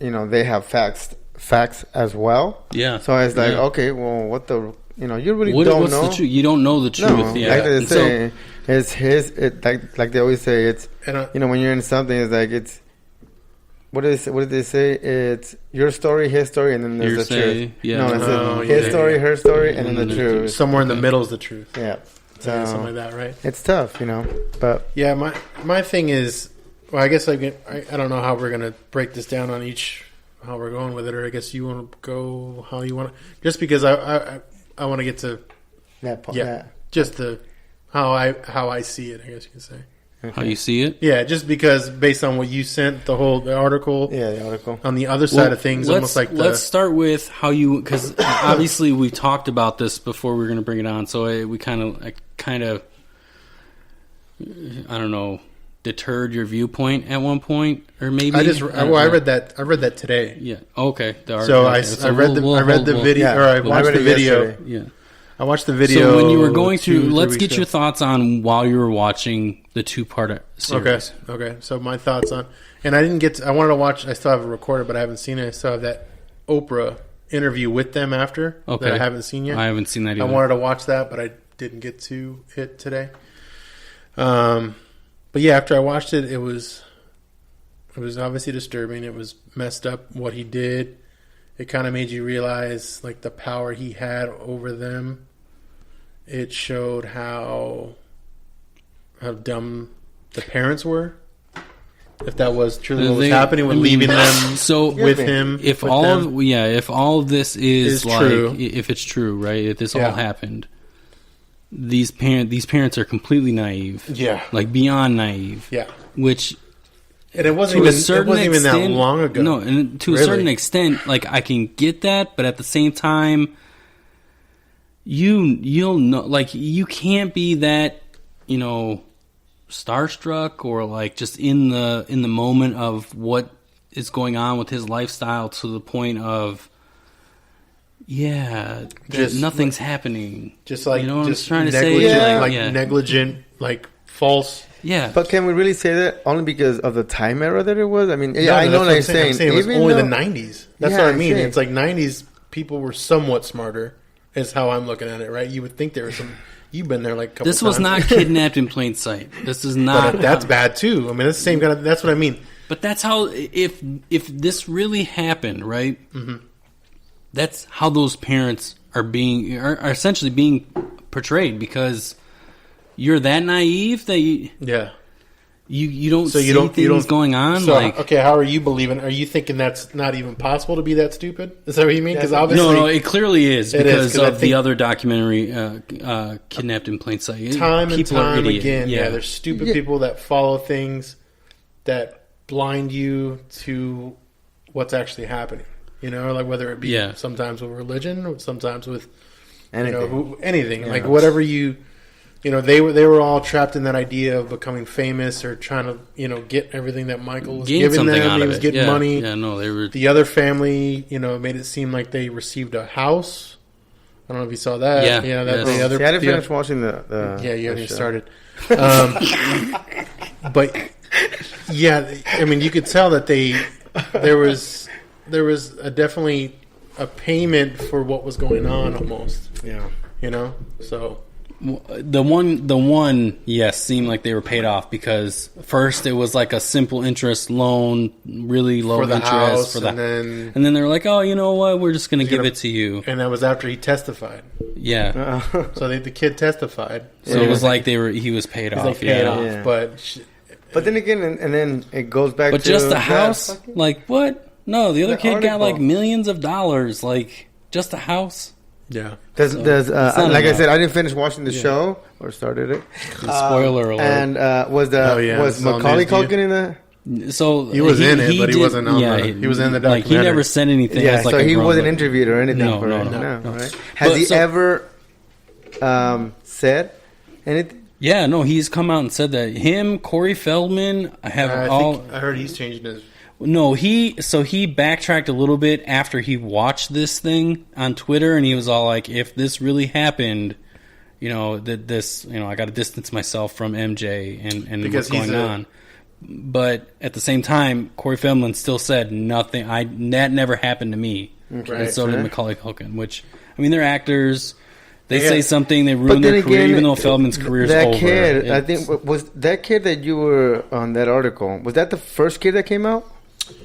and they have facts as well. Yeah. So it's like, Yeah. okay, well, what the you really What's don't know. the truth? You don't know the truth. No, Yeah. like they So- say, like they always say, it's And when you're in something, it's like it's what did they say? It's your story, his story, and then there's the truth. Yeah. No, it's Oh, his yeah, story, yeah. her story, and then the truth. somewhere in the middle is the truth. Yeah. So, So something like that, right? it's tough, but Yeah, my thing is, well, I guess I don't know how we're gonna break this down on how we're going with it, or I guess you want to go how you want to, just because I want to get to that part. yeah, just how I see it, I guess you can say. How you see it? Yeah, just because based on what you sent, the article. Yeah, the article. On the other side of things, almost like let's start with how you, because obviously we talked about this before we were going to bring it on, so we kind of I don't know, deterred your viewpoint at one point, or maybe I read that today. Yeah. Okay. So I read the video, or I watched the video. Yesterday. Yeah. I watched the video. So when you were going through, 2-3 let's weeks get ago. your thoughts on while you were watching the 2-part series. Okay. So my thoughts on, and I didn't get I wanted to watch, I still have it recorded, but I haven't seen it. I still have that Oprah interview with them after that I haven't seen yet. I haven't seen that either. I wanted to watch that, but I didn't get to it today. But yeah, after I watched it, it was obviously disturbing. It was messed up what he did. It kind of made you realize like the power he had over them. It showed how dumb the parents were. If that was truly what was happening with leaving them with him. If all of this is like true. If it's true, right? If this all happened, these parents are completely naive. Yeah. Like beyond naive. Yeah. Which and it wasn't even that long ago. No, and to a certain extent, like I can get that, but at the same time, you'll know, like you can't be that, starstruck or like just in the moment of what is going on with his lifestyle to the point of nothing's happening. Just like you know what just I'm trying to say, negligent, like false. Yeah, but can we really say that only because of the time era that it was? I mean, I know what I'm saying. I'm saying it was only the 90s. That's what I mean. It's like 90s people were somewhat smarter, is how I'm looking at it, right? You would think there was some. You've been there like a couple This was times. not kidnapped in plain sight. This is not. But that's bad too. I mean, that's the same kind of. That's what I mean. But that's how. If this really happened, right? Mm-hmm. That's how those parents are essentially being portrayed, because you're that naive that you don't see things going on. So, like, okay, how are you believing? Are you thinking that's not even possible to be that stupid? Is that what you mean? Because obviously, no, it clearly is because I of the other documentary, "Kidnapped in Plain Sight." Time and People are time idiots. again, there's stupid people that follow things that blind you to what's actually happening. Like whether it be sometimes with religion, or sometimes with anything. Like whatever you. They were all trapped in that idea of becoming famous or trying to, get everything that Michael was giving them. He was getting money. Yeah, no, they were. The other family, made it seem like they received a house. I don't know if you saw that. Yeah, the other. I didn't finish watching the yeah, you haven't even show. started. But I mean, you could tell that there was definitely a payment for what was going on almost. Yeah. So. The one, yes, seemed like they were paid off because first it was like a simple interest loan, really low for the interest house, for the, and then they were like, oh, you know what, we're just going to give it to you. And that was after he testified. Yeah. So the kid testified. So it was like he was paid off. Paid off, but But then again, and then it goes back But to... just a that house? fucking- Like, what? No, the other The kid got like article. millions of dollars. Like, just a house? Yeah. There's, So, there's, it's not like I enough. said, I didn't finish watching the show or started it. Spoiler alert. And was Oh, yeah, was it's on Macaulay news to you. Culkin in that? So He was in it, but he wasn't on yeah, the- he was in the Like, he documentary. never said anything. Yeah, as like so a he grown wasn't up. interviewed or anything No, for no, it. no. Right? Has But he so- ever said anything? Yeah, no, he's come out and said that him, Corey Feldman, have I all. think I heard he's changing his. No, he backtracked a little bit after he watched this thing on Twitter, and he was all like, "If this really happened, you know, that this, you know, I got to distance myself from MJ and Because what's going on." But at the same time, Corey Feldman still said nothing. That never happened to me, and so did Okay. Macaulay Culkin. Which, I mean, they're actors. They Yeah. say something, they But ruin then their career, again, even though Feldman's career is that over. kid, I It's- think, was that kid that you were on that article, was that the first kid that came out?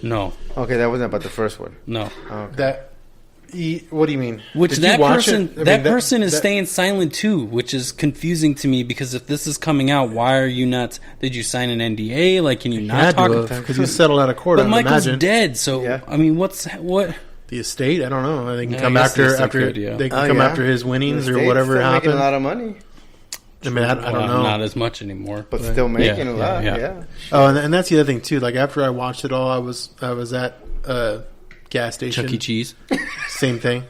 no, Okay, that wasn't about the first one. no. What do you mean? Which Did you that watch person, it? I mean, that person is that- staying silent too, which is confusing to me because if this is coming out, why are you not? Did you sign an NDA? Like, can you not talk? because he settled out of court. But I Michael's imagine dead, so Yeah. I mean, what? the estate. I don't know. They can Yeah, come I guess the after estate after could, yeah. they can Oh, come yeah. after his winnings The or state's whatever still making happened. a lot of money, I mean, I don't Well, know. not as much anymore. but still making a lot. yeah. Yeah. Oh, and that's the other thing too. Like after I watched it all, I was at a gas station. Chuck E. Cheese. Same thing.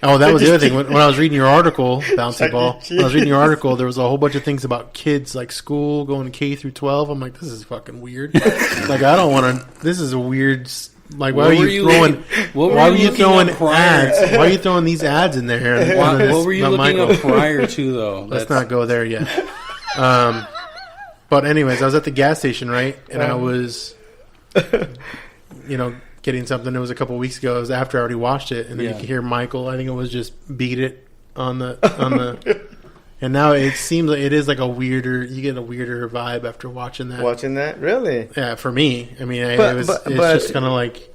Oh, that was the other thing. When I was reading your article, Bouncy Ball, when I was reading your article, there was a whole bunch of things about kids, like school, going to K through 12. I'm like, this is fucking weird. Like, I don't want to. This is a weird. Like, why What are were you you throwing? looking- what were Why you were you looking throwing up prior? ads? Why are you throwing these ads in there? What were you looking up prior to though? Let's not go there yet. But anyways, I was at the gas station, right? And I was, getting something. It was a couple weeks ago. It was after I already watched it, and then you Yeah. could hear Michael. I think it was just beat it on the. And now it seems like it is like a weirder. You get a weirder vibe after watching that. Watching that, really? Yeah, for me. I mean, But- it's but- just kind of like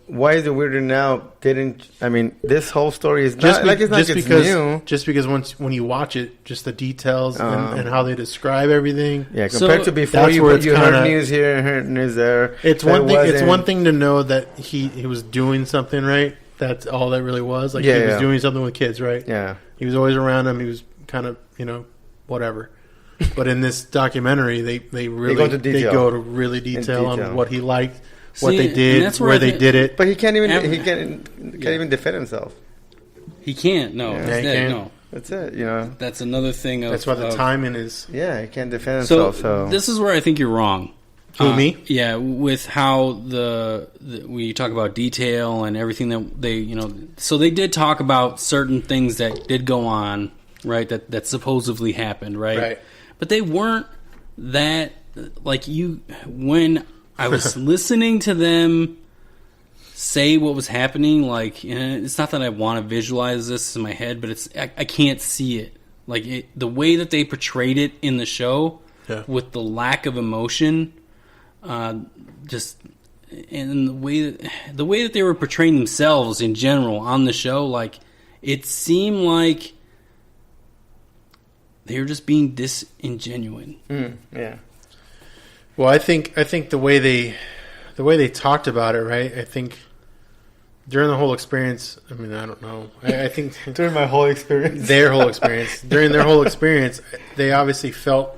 Why is it weirder now? This whole story is not like it's not just new. just because when you watch it, just the details and how they describe everything. Yeah, compared So to before, that's where you it's heard kinda- news here and heard news there. It's That one thing. It's wasn't- one thing to know that he was doing something right. That's all that really was. Like Yeah, he was yeah. doing something with kids, right? Yeah, He was always around them. He was kind of whatever. But in this documentary, they really go into detail. go to really detail detail. on what he liked, what See, they and did, that's where where I they think- did it. but he can't even Every- can't even defend himself. He can't. No, Yeah, he's he dead, can't. no. That's it. That's another thing. That's why the timing is. Yeah, he can't defend So, himself. So this is where I think you're wrong. Who, me? Yeah, with how we talk about detail and everything that they, so they did talk about certain things that did go on, right? That supposedly happened, right? Right. But they weren't that like when I was listening to them say what was happening. Like, it's not that I want to visualize this in my head, but I can't see it. Like the way that they portrayed it in the show, Yeah. with the lack of emotion. Just and the way that they were portraying themselves in general on the show, like it seemed like they were just being disingenuine. yeah, Well, I think the way they talked about it, right? I think during the whole experience. I mean, I don't know. I think during my whole experience, during their whole experience, they obviously felt.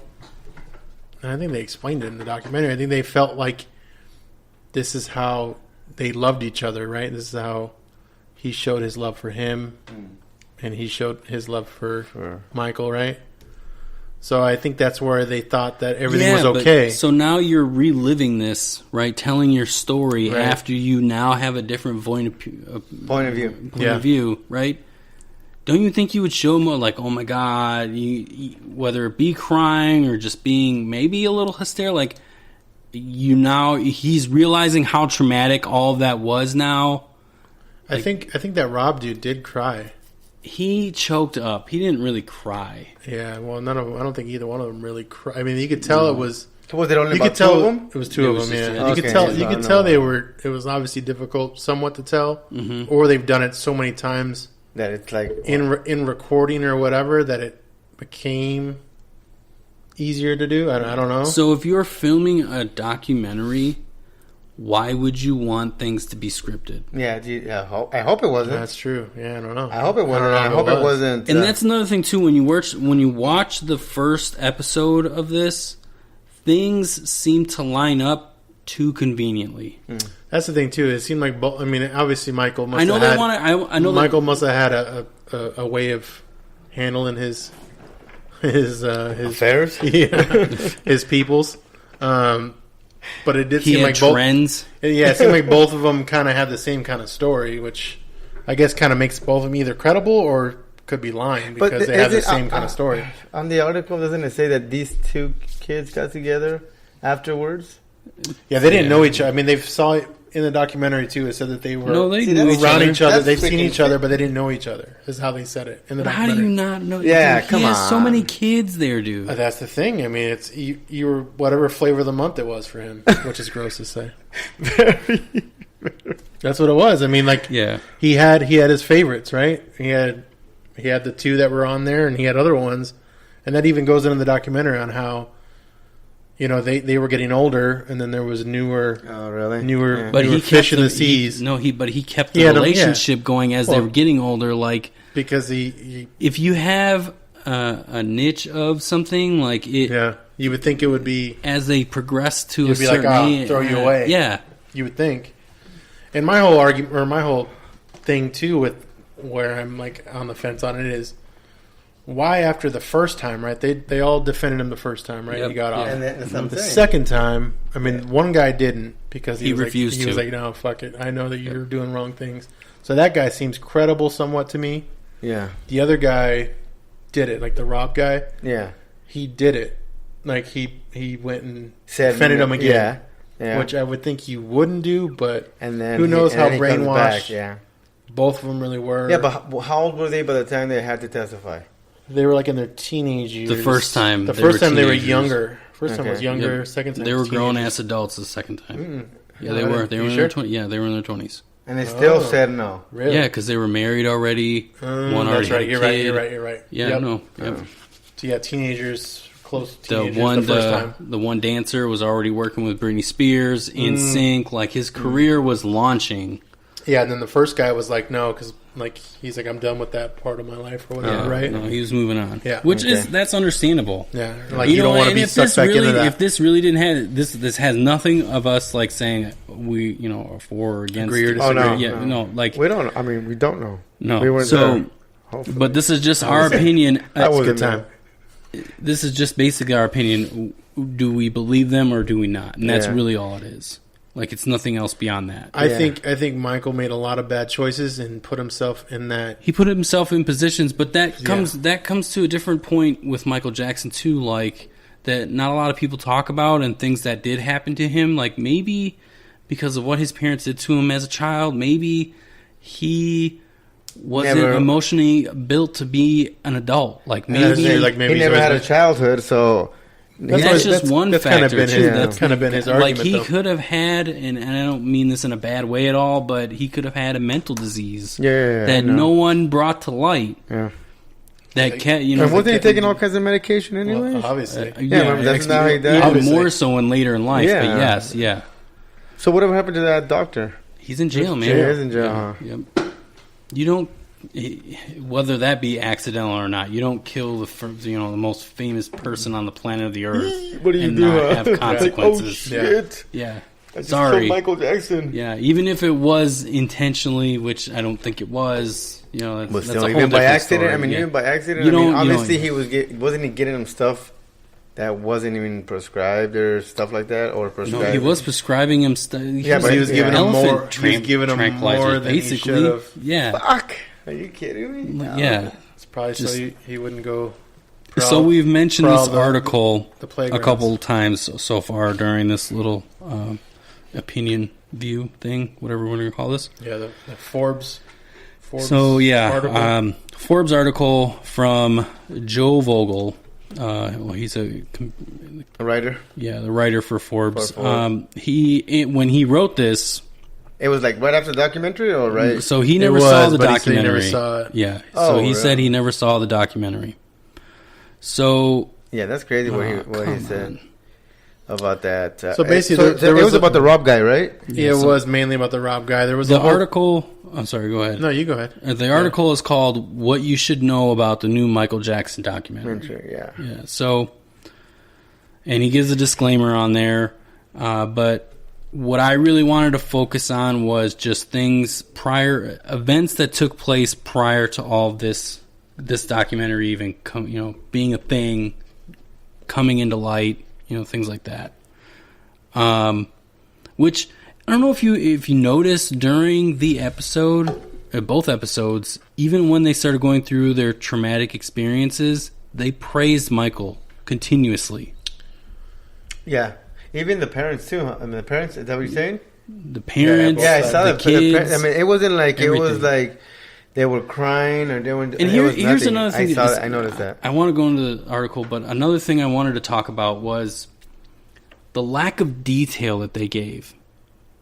And I think they explained it in the documentary. I think they felt like this is how they loved each other, right? This is how he showed his love for him, and he showed his love for Michael, right? So I think that's where they thought that everything was but- okay. So now you're reliving this, right? Telling your story Right. after you now have a different point of view. Yeah. view, right? Don't you think you would show more like, oh my God, whether it be crying or just being maybe a little hysterical, like he's realizing how traumatic all of that was now. I think that Rob dude did cry. He choked up. He didn't really cry. Yeah, well, I don't think either one of them really cried. I mean, you could tell it was. Was it only You about could tell two of them? it was two It of was them. just- Yeah, yeah. you could Okay, tell. yeah, You I could know. tell they were. It was obviously difficult, somewhat to tell, or they've done it so many times That it's like in recording or whatever that it became easier to do. I don't know. So if you're filming a documentary, why would you want things to be scripted? Yeah, I hope it wasn't. That's true. Yeah, I don't know. I hope it wasn't. I hope it wasn't. And that's another thing too. When you watch the first episode of this, things seem to line up too conveniently. That's the thing too. It seemed like I mean, obviously Michael must. I know Michael must have had a way of handling his affairs. Yeah, his peoples. But it did he seem had like both. trends. Yeah, it seemed like both of them kind of had the same kind of story, which I guess kind of makes both of them either credible or could be lying because they have the same kind of story. On the article, doesn't it say that these two kids got together afterwards? Yeah, they didn't know each other. I mean, they saw it in the documentary too. It said that they were knew each other. They've That's seen each freaking other, but they didn't know each other. Is how they said it in the But how documentary. do you not know? Yeah, Dude, come he has so on. many kids there, dude. That's the thing. I mean, it's you were whatever flavor of the month it was for him, which is gross to say. That's what it was. I mean, like Yeah. he had his favorites, right? He had the two that were on there, and he had other ones, and that even goes into the documentary on how, you know, they were getting older, and then there was newer Yeah. But he fish kept in the them- seas. But he kept He the had them, yeah. relationship going as they Well- were getting older. Like because he if you have a niche of something, like it, yeah, you would think it would be, as they progress to You'd a be like, certain "Oh, age, throw you away." Yeah, you would think. And my whole argument, or my whole thing too, with where I'm like on the fence on it is, why after the first time, right? They all defended him the first time, right? Yep. He got off. And that's what I'm The saying. second time, I mean, one guy didn't because He was refused like, He was to. like, no, fuck it. I know that you're doing wrong things. So that guy seems credible somewhat to me. Yeah. The other guy did it, like the Rob guy. Yeah. He did it. Like he went and Said defended him again. Yeah. Yeah. Which I would think you wouldn't do, but and then who knows and how then he comes brainwashed back, Yeah. both of them really were. Yeah, but how old were they by the time they had to testify? They were like in their teenage years. The first time The they first were time they were teenagers. younger. First time Okay. was younger. Yep. Second time they were was grown teenagers. ass adults the second time. Mm. Yeah, they were. They You were in sure? their 20s. Yeah, they were in their 20s. And they still Oh. said no. Really? Yeah, because they were married already. One already that's right. had a You're right. kid. You're right. Yeah, Yep. no. Yep. So yeah, teenagers, close to The teenagers. The first time. the one dancer was already working with Britney Spears in sync. Like his career was launching. Yeah, and then the first guy was like, no, because like he's like, I'm done with that part of my life or whatever, Yeah, right? No, he was moving on. Yeah. Which Okay. that's understandable. Yeah, like you don't want to and be if sucked this back really, into that. if this really didn't have this has nothing of us like saying we are for or against. Agree or Oh, disagree. no. Yeah, no, like We don't. I mean, we don't know. no. We weren't so, there. Hopefully. but this is just our opinion. I It's a wasn't good time. This is just basically our opinion. Do we believe them or do we not? And that's Yeah. really all it is. Like it's nothing else beyond that. I Yeah. think Michael made a lot of bad choices and put himself in that. He put himself in positions, but that comes to a different point with Michael Jackson too, like that not a lot of people talk about and things that did happen to him, like maybe because of what his parents did to him as a child, maybe he wasn't Never- emotionally built to be an adult. Like maybe maybe he he's never always had a been- childhood, so that's just one that's factor. kind of been too. his, Yeah. that's kind of been his Like argument. he though. could have had, and I don't mean this in a bad way at all, but he could have had a mental disease Yeah, that I know. no one brought to light. Yeah. That can't, you know, And wasn't he that- taking all kinds of medication anyway? Well, obviously. remember, that's not how he died. even Obviously. more so in later in life. Yeah. But yes, yeah, So whatever happened to that doctor? he's in jail, man. He is in jail, huh? Yep. You don't, whether that be accidental or not, you don't kill the most famous person on the planet of the earth What do you and do? not have Like, consequences. oh shit! Yeah. I just Sorry. killed Michael Jackson. Yeah, even if it was intentionally, which I don't think it was, that's, But that's still, a whole even by different accident. story. I mean, Yeah. even by accident. You I mean, don't- you obviously don't- wasn't he getting him stuff that wasn't even prescribed or stuff like that, or No, prescribed? he was prescribing him stuff. Yeah, but he was giving him elephant more. He was giving him more than he should have. Yeah, Fuck! Are you kidding me? yeah. It's probably Just- so he wouldn't go. So we've mentioned this prowl the- article the a playgrounds. couple times so far during this little opinion view thing, whatever we're going to call this. Yeah, the Forbes. So yeah, article. Forbes article from Joe Vogel. Well, he's a writer. the writer for Forbes. For Forbes. When he wrote this, It was like right after the documentary, or right? so he never was, saw the but he said he documentary. never saw it. Yeah, Oh, so he said really? he never saw the documentary. So Yeah, that's crazy what he said about that. So basically, it was about the Rob guy, right? Yeah, it was mainly about the Rob guy. There was the article. I'm sorry. Go ahead. No, you go ahead. The article is called "What You Should Know About the New Michael Jackson Documentary." Yeah. So, and he gives a disclaimer on there, but what I really wanted to focus on was just events that took place prior to all of this documentary even being a thing, coming into light, things like that. Which I don't know if you noticed during the episode, both episodes, even when they started going through their traumatic experiences, they praised Michael continuously. Yeah. Even the parents too. Huh? I mean, the parents. Is that what you're saying? The parents. Yeah, I saw the kids. I mean, it wasn't like everything. It was like they were crying or they were. And here's another thing. I noticed that. I want to go into the article, but another thing I wanted to talk about was the lack of detail that they gave.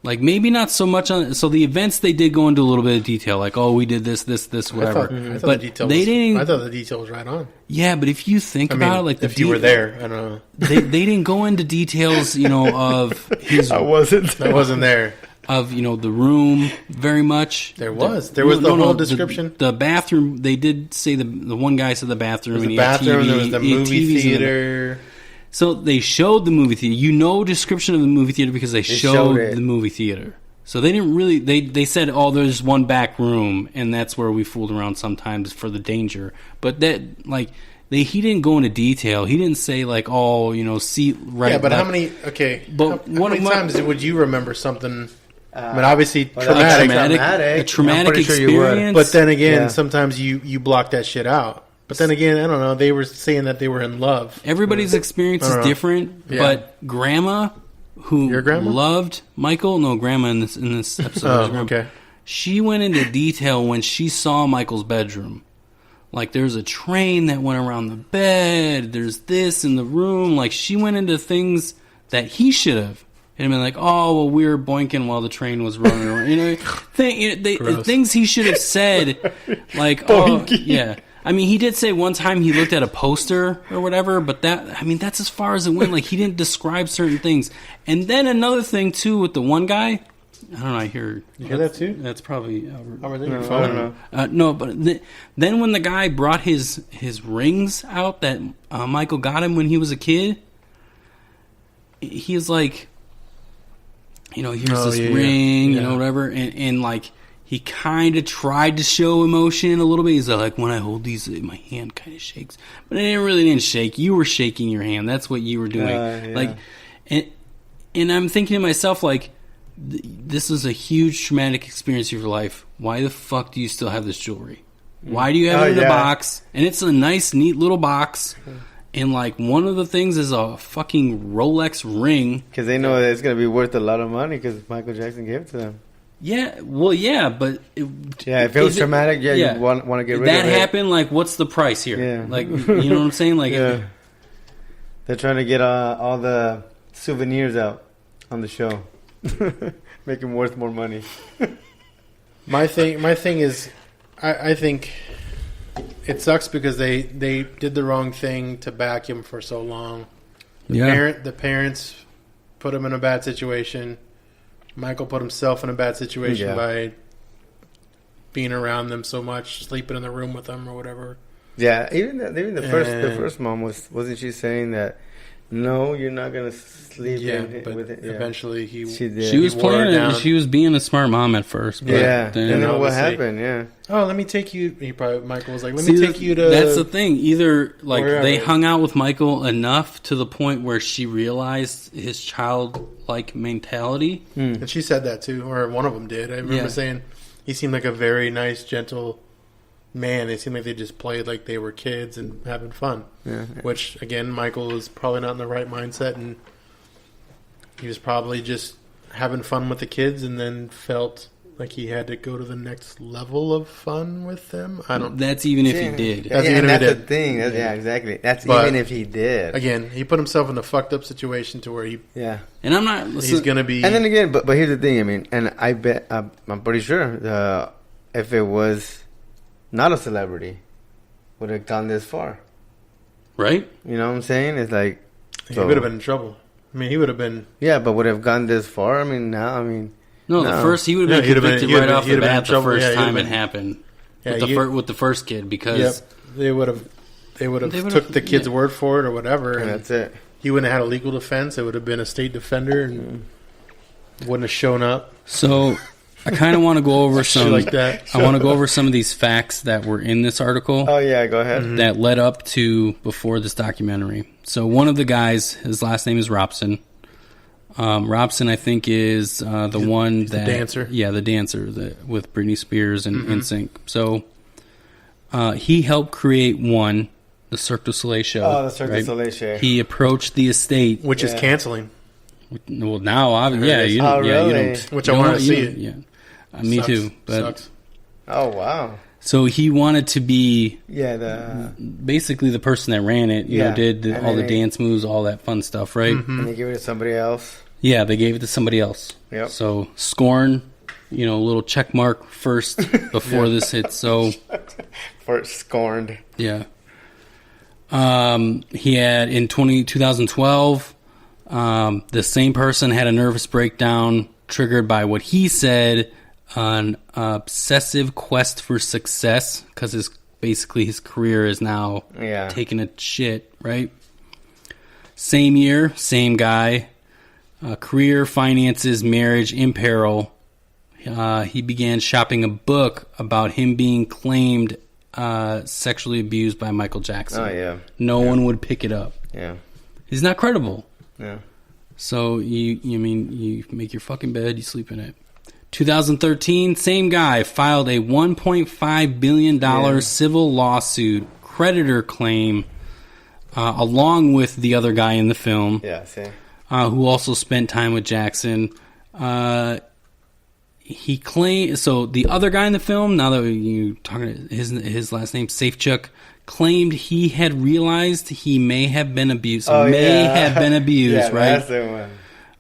Like, maybe not so much on... So the events, they did go into a little bit of detail. Like, oh, we did this, whatever. I thought but the detail they didn't... I thought the detail was right on. Yeah, but if you think about it, like... If you were there, I don't know. They didn't go into details, of his... I wasn't there. Of, the room very much. There was the whole description. The bathroom, they did say the one guy said the bathroom. There was the bathroom, there was the movie theater... So they showed the movie theater. Description of the movie theater because they showed the movie theater. So they didn't really... They said, oh, there's one back room, and that's where we fooled around sometimes for the danger. But that, he didn't go into detail. He didn't say, see... Right. Yeah, but how many... Okay. But how many times would you remember something... I mean, obviously, traumatic a traumatic experience. But then again, sometimes you block that shit out. But then again, I don't know. They were saying that they were in love. Everybody's experience is different. Yeah. But Grandma, who loved Michael, Grandma in this episode, okay, she went into detail when she saw Michael's bedroom. Like, there's a train that went around the bed. There's this in the room. Like, she went into things that he should have. And been like, oh, well, we were boinking while the train was running around. Things he should have said. Like, oh, yeah. I mean, he did say one time he looked at a poster or whatever, but that's as far as it went. Like, he didn't describe certain things. And then another thing, too, with the one guy, I don't know, You hear that, too? That's probably... I don't know. No, but then when the guy brought his rings out that Michael got him when he was a kid, he was like, here's this ring, whatever, and he kind of tried to show emotion a little bit. He's like, when I hold these, my hand kind of shakes. But it really didn't shake. You were shaking your hand. That's what you were doing. Yeah. And I'm thinking to myself, this is a huge traumatic experience of your life. Why the fuck do you still have this jewelry? Why do you have it in a box? And it's a nice, neat little box. And, one of the things is a fucking Rolex ring. Because they know that it's going to be worth a lot of money because Michael Jackson gave it to them. Yeah, well, yeah, but... if it was traumatic, you want to get rid of it. That happened, what's the price here? Yeah. You know what I'm saying? They're trying to get all the souvenirs out on the show. Make them worth more money. My thing is, I think it sucks because they did the wrong thing to back him for so long. The parents put him in a bad situation. Michael put himself in a bad situation by being around them so much, sleeping in the room with them or whatever. Yeah, even the first mom wasn't she saying that? No, you're not gonna sleep with it. Eventually, she did. She was playing. She was being a smart mom at first. But then what happened? Yeah. Oh, let me take you. Michael was like, "Let me take you to." That's the thing. Either they hung out with Michael enough to the point where she realized his childlike mentality, and she said that too, or one of them did. I remember saying he seemed like a very nice, gentle man. They seemed like they just played like they were kids and having fun. Yeah. Which again, Michael was probably not in the right mindset, and he was probably just having fun with the kids, and then felt like he had to go to the next level of fun with them. That's even if he did. That's the thing. Exactly. Even if he did. Again, he put himself in a fucked up situation to where he. Yeah. And I'm not. He's gonna be. And then again, but here's the thing. I mean, and I bet I'm pretty sure if it was not a celebrity, would have gone this far. Right? You know what I'm saying? It's like He would have been in trouble. I mean, he would have been. Yeah, but would have gone this far? I mean, now, I mean. No, the first he would have been convicted right off the bat the first time it happened. With the first kid, because they would have took the kid's word for it or whatever, and that's it. He wouldn't have had a legal defense. It would have been a state defender and wouldn't have shown up. So I kind of want to go over some like that. I want to go over some of these facts that were in this article. Oh yeah, go ahead. That led up to before this documentary. So one of the guys, his last name is Robson. Robson, I think, is the one that... The dancer? Yeah, the dancer with Britney Spears and NSYNC. So he helped create the Cirque du Soleil show. Oh, the Cirque du Soleil show. He approached the estate. Which is canceling. Well, now, you really? don't... Which I want to see it. Yeah, me too. But, Sucks. Oh, wow. So he wanted to be... basically the person that ran it, did all the dance moves, all that fun stuff, right? Mm-hmm. And they gave it to somebody else. Yeah, they gave it to somebody else. Yep. So Scorn, a little check mark first before this hit. So first scorned. Yeah. He had in 2012, the same person had a nervous breakdown triggered by what he said an obsessive quest for success, because basically his career is now taking a shit, right? Same year, same guy. Career, finances, marriage in peril. He began shopping a book about him being claimed sexually abused by Michael Jackson. Oh, yeah. No one would pick it up. Yeah. He's not credible. Yeah. So you make your fucking bed, you sleep in it. 2013, same guy filed a $1.5 billion civil lawsuit creditor claim along with the other guy in the film. Yeah, see. Who also spent time with Jackson. He claimed, so the other guy in the film, now that you talking his last name, Safechuk, claimed he had realized he may have been abused. Have been abused, right? That's the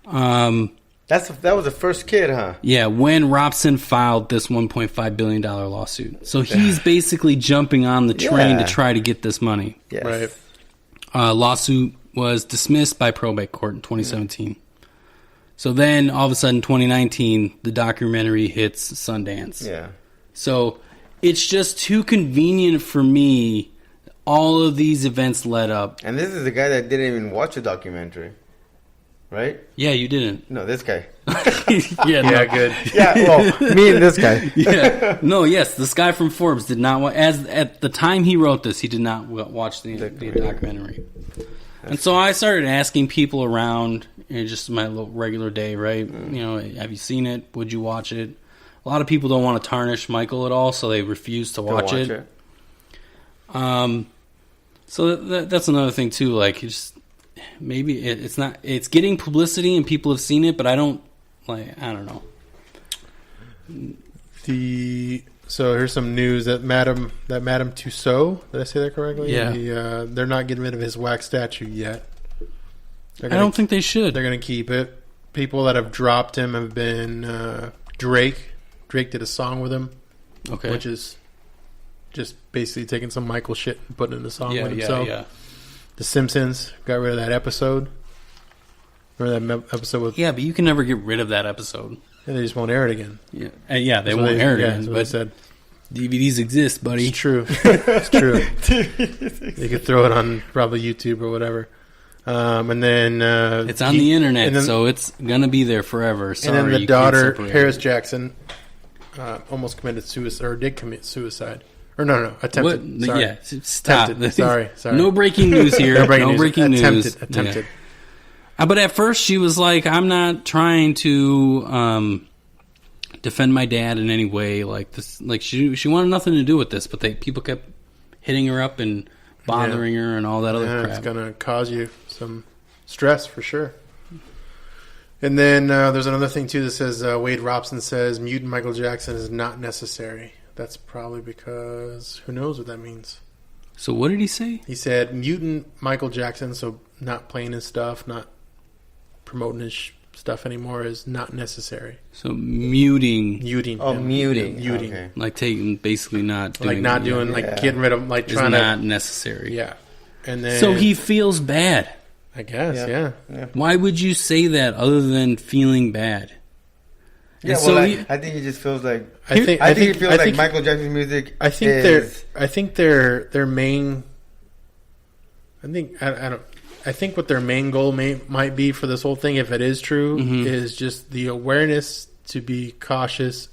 one. That was the first kid, huh? Yeah, when Robson filed this $1.5 billion lawsuit. So he's basically jumping on the train to try to get this money. Yes. Right. Lawsuit was dismissed by probate court in 2017. So then, all of a sudden, 2019, the documentary hits Sundance. Yeah. So it's just too convenient for me. All of these events led up. And this is the guy that didn't even watch the documentary, right? Yeah, you didn't. No, this guy. Yeah, good. Yeah, well, me and this guy. Yeah. No, yes, this guy from Forbes did not watch. At the time he wrote this, he did not watch the documentary. And so I started asking people around, just my little regular day, right? Have you seen it? Would you watch it? A lot of people don't want to tarnish Michael at all, so they refuse to watch it. So that's another thing too. Like, maybe it's not. It's getting publicity and people have seen it, but I don't know. So here's some news that Madame Tussauds, did I say that correctly? Yeah. They're not getting rid of his wax statue yet. I don't think they should. They're going to keep it. People that have dropped him have been Drake. Drake did a song with him, which is just basically taking some Michael shit and putting it in a song with himself. Yeah. The Simpsons got rid of that episode. Remember that episode with... Yeah, but you can never get rid of that episode. Yeah, they just won't air it again. Yeah, they won't air it again. But I said. DVDs exist, buddy. It's true. It's true. You could throw it on probably YouTube or whatever. And then... it's on the internet, so it's going to be there forever. Sorry, and then the daughter, Paris Jackson, almost committed suicide, or did commit suicide. Or no, attempted. What? Sorry. Yeah, stop. Attempted. Sorry. No breaking news here. No breaking news. Attempted. Yeah. But at first she was like, I'm not trying to defend my dad in any way. Like this, like she wanted nothing to do with this, but people kept hitting her up and bothering her and all that other crap. It's gonna cause you some stress for sure. And then there's another thing too that says Wade Robson says mutant Michael Jackson is not necessary. That's probably because who knows what that means. So what did he say? He said mutant Michael Jackson, so not playing his stuff, not promoting his stuff anymore is not necessary. So muting. Oh, muting. Okay. Like taking, basically not doing. Like not doing, like getting rid of, like trying not necessary. Yeah. And then So he feels bad. I guess, yeah. Why would you say that other than feeling bad? Yeah, And well, so like, I think he just feels like I think he feels I like think- Michael Jackson's music. I think is, their main. I think what their main goal might be for this whole thing, if it is true, is just the awareness to be cautious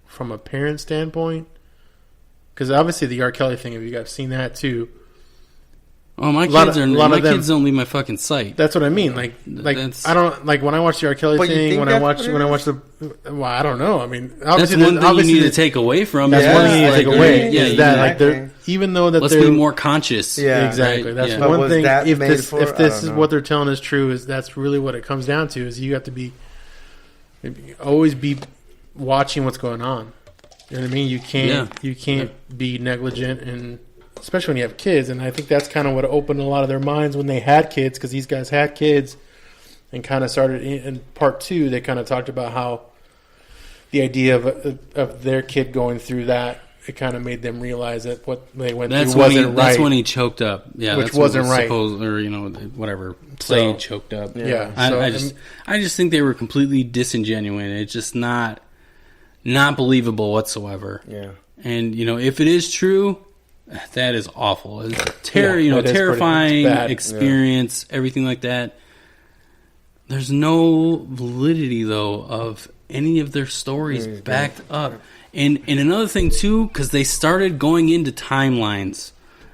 from a parent standpoint. Because obviously the R. Kelly thing, if you guys seen that too. Oh, my lot kids of don't leave my fucking sight. That's what I mean. Like That's- I don't like when I watch the R. Kelly But you thing. think When I watch that's the, well, I don't know. I mean, That's obviously, one thing you need to the- take away from. That's it. one thing you need to Like, take away. Yeah, is you that need- like they're even though that let's they're be more conscious. Yeah. exactly. Right? That's Yeah. But one was thing. that If made this for- if I this don't is know. what they're telling is true, is that's really what it comes down to. Is you have to be always be watching what's going on. You know what I mean? You can't be negligent, and especially when you have kids. And I think that's kind of what opened a lot of their minds when they had kids, because these guys had kids, and kind of started in part 2. They kind of talked about how the idea of their kid going through that, it kind of made them realize that what they went through wasn't right. That's when he choked up. Yeah, Which that's what wasn't was right. supposed, or whatever. Played choked up. Yeah. I just think they were completely disingenuous. It's just not believable whatsoever. Yeah. And if it is true, that is awful. It's that is pretty terrifying bad. experience, everything like that. There's no validity though of any of their stories backed up. And another thing too, because they started going into timelines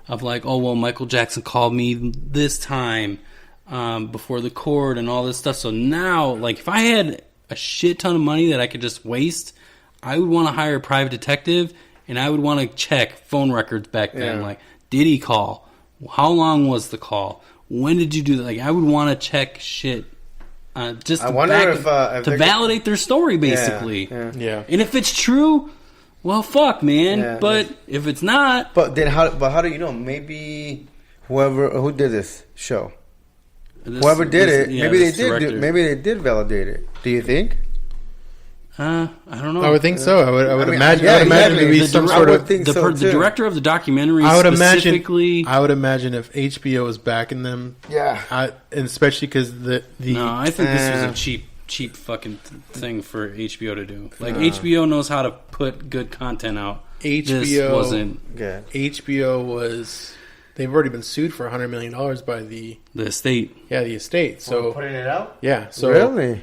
of like, oh well, Michael Jackson called me this time before the court and all this stuff. So now, like, if I had a shit ton of money that I could just waste, I would want to hire a private detective, and I would want to check phone records back then. Yeah. Like, did he call? How long was the call? When did you do that? Like, I would want to check shit. Just I to, wonder if to they're- validate their story, basically. Yeah. And if it's true, well, fuck, man. Yeah, but if it's not, But then how? But how do you know? Maybe who did this show, whoever did it, maybe they did. Maybe they did validate it. Do you think? I don't know. I would think so. I would mean, imagine. yeah, I would imagine exactly. it'd be The some dir- sort I would of. think the, so, the too. director of the documentary I would imagine. specifically. I would imagine if HBO was backing them, Yeah. and especially because the No, I think this was a cheap fucking thing for HBO to do. Like HBO knows how to put good content out. This HBO wasn't Good. HBO was. They've already been sued for $100 million by the the estate. estate. So putting it out. yeah. So Really?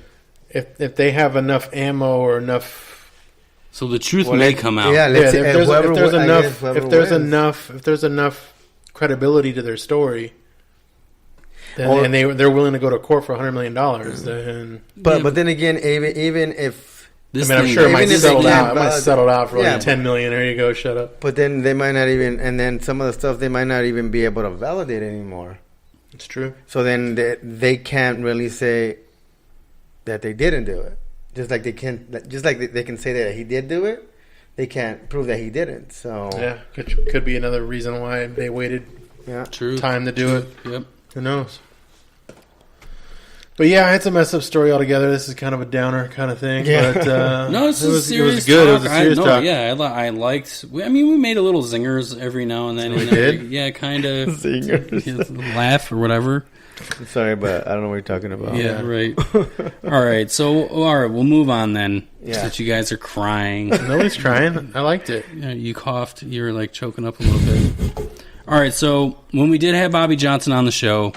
if they have enough ammo or enough. So the truth Well, may like, come out. yeah, Yeah, let's if say, there's, whoever if there's I enough, guess whoever if there's wins. enough credibility to their story, then, Or- and they're willing to go to court for $100 million, then But then again, even if, This I'm thing- sure it might Even if they settle can't out. It might validate- settle out for like Yeah, $10 million. There you go. Shut up. but then they might not even, and then some of the stuff they might not even be able to validate anymore. It's true. So then they can't really say that they didn't do it. Just like they can say that he did do it, they can't prove that he didn't. So Yeah, could be another reason why they waited yeah. True. time to do it. Yep. Who knows? But yeah, it's a messed up story altogether. This is kind of a downer kind of thing. Yeah. But, No, it's it was serious. It was good. Talk. It was a serious talk. Yeah, I liked. I mean, we made a little zingers every now and then. We and did? Yeah, kind of Zingers. laugh or whatever. Sorry, but I don't know what you're talking about. Yeah, right. All right, so we'll move on then. Yeah. Since you guys are crying. Nobody's crying. I liked it. Yeah, you coughed. You were like choking up a little bit. All right, so when we did have Bobby Johnson on the show,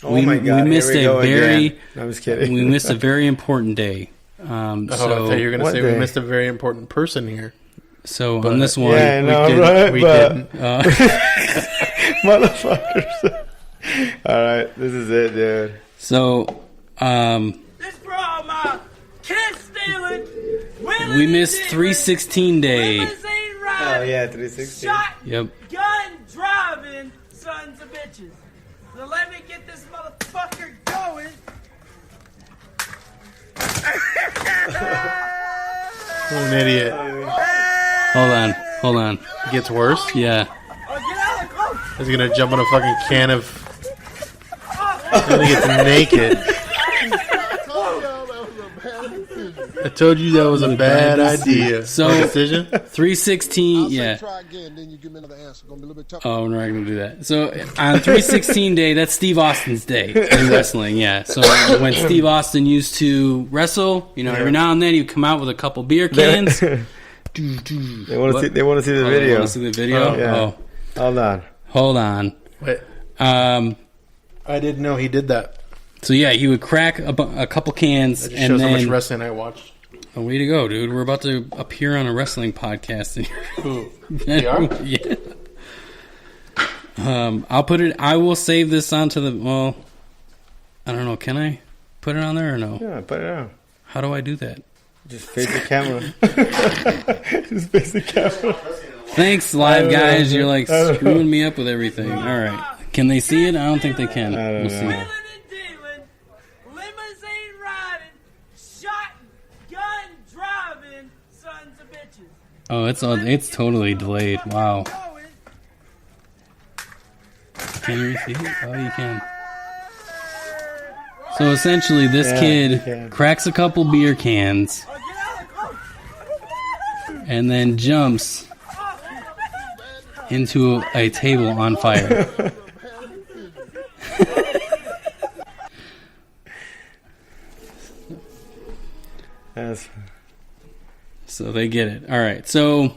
Oh my God! we missed here we go a very again. I'm just kidding. we missed a very important day. I thought you were going to What say day? we missed a very important person here. So on this one, yeah, I know, didn't. right? We But- didn't. Motherfuckers. All right, this is it, dude. so This for all my kids stealing, we missed 316 day. limousine Oh riding, yeah, 360. shot, Yep. gun driving sons of bitches. So let me get this motherfucker going. What an idiot. Hold on. It gets worse. Yeah. Oh, get out of the car. He's going to jump on a fucking can of... And he gets naked. I told you that was a bad idea. So decision. 316, yeah. Try again, then you give me another answer. Gonna be a little bit tougher. Oh, we're not going to do that. So on 316 day, that's Steve Austin's day in wrestling, yeah. So when Steve Austin used to wrestle, every now and then he'd come out with a couple beer cans. They want to see. They want to see the They video. want to see the video? Yeah. Hold on. Wait. I didn't know he did that. So yeah, he would crack a couple cans That just and shows then. how much wrestling I watched. Oh, way to go, dude! We're about to appear on a wrestling podcast. We are? Yeah. I'll put it. I will save this onto the. Well, I don't know. Can I put it on there or no? Yeah, put it on. How do I do that? Just face the camera. Just face the camera. Thanks, live guys. You're like screwing me up with everything. All right. Can they see it? I don't think they can. We'll see. Wheeling and dealing, limousine riding, shotgun driving, sons of bitches. Oh, it's totally delayed. Wow. Can you see it? Oh, you can. So essentially, this you kid can. cracks a couple beer cans and then jumps into a table on fire. So they get it. All right. So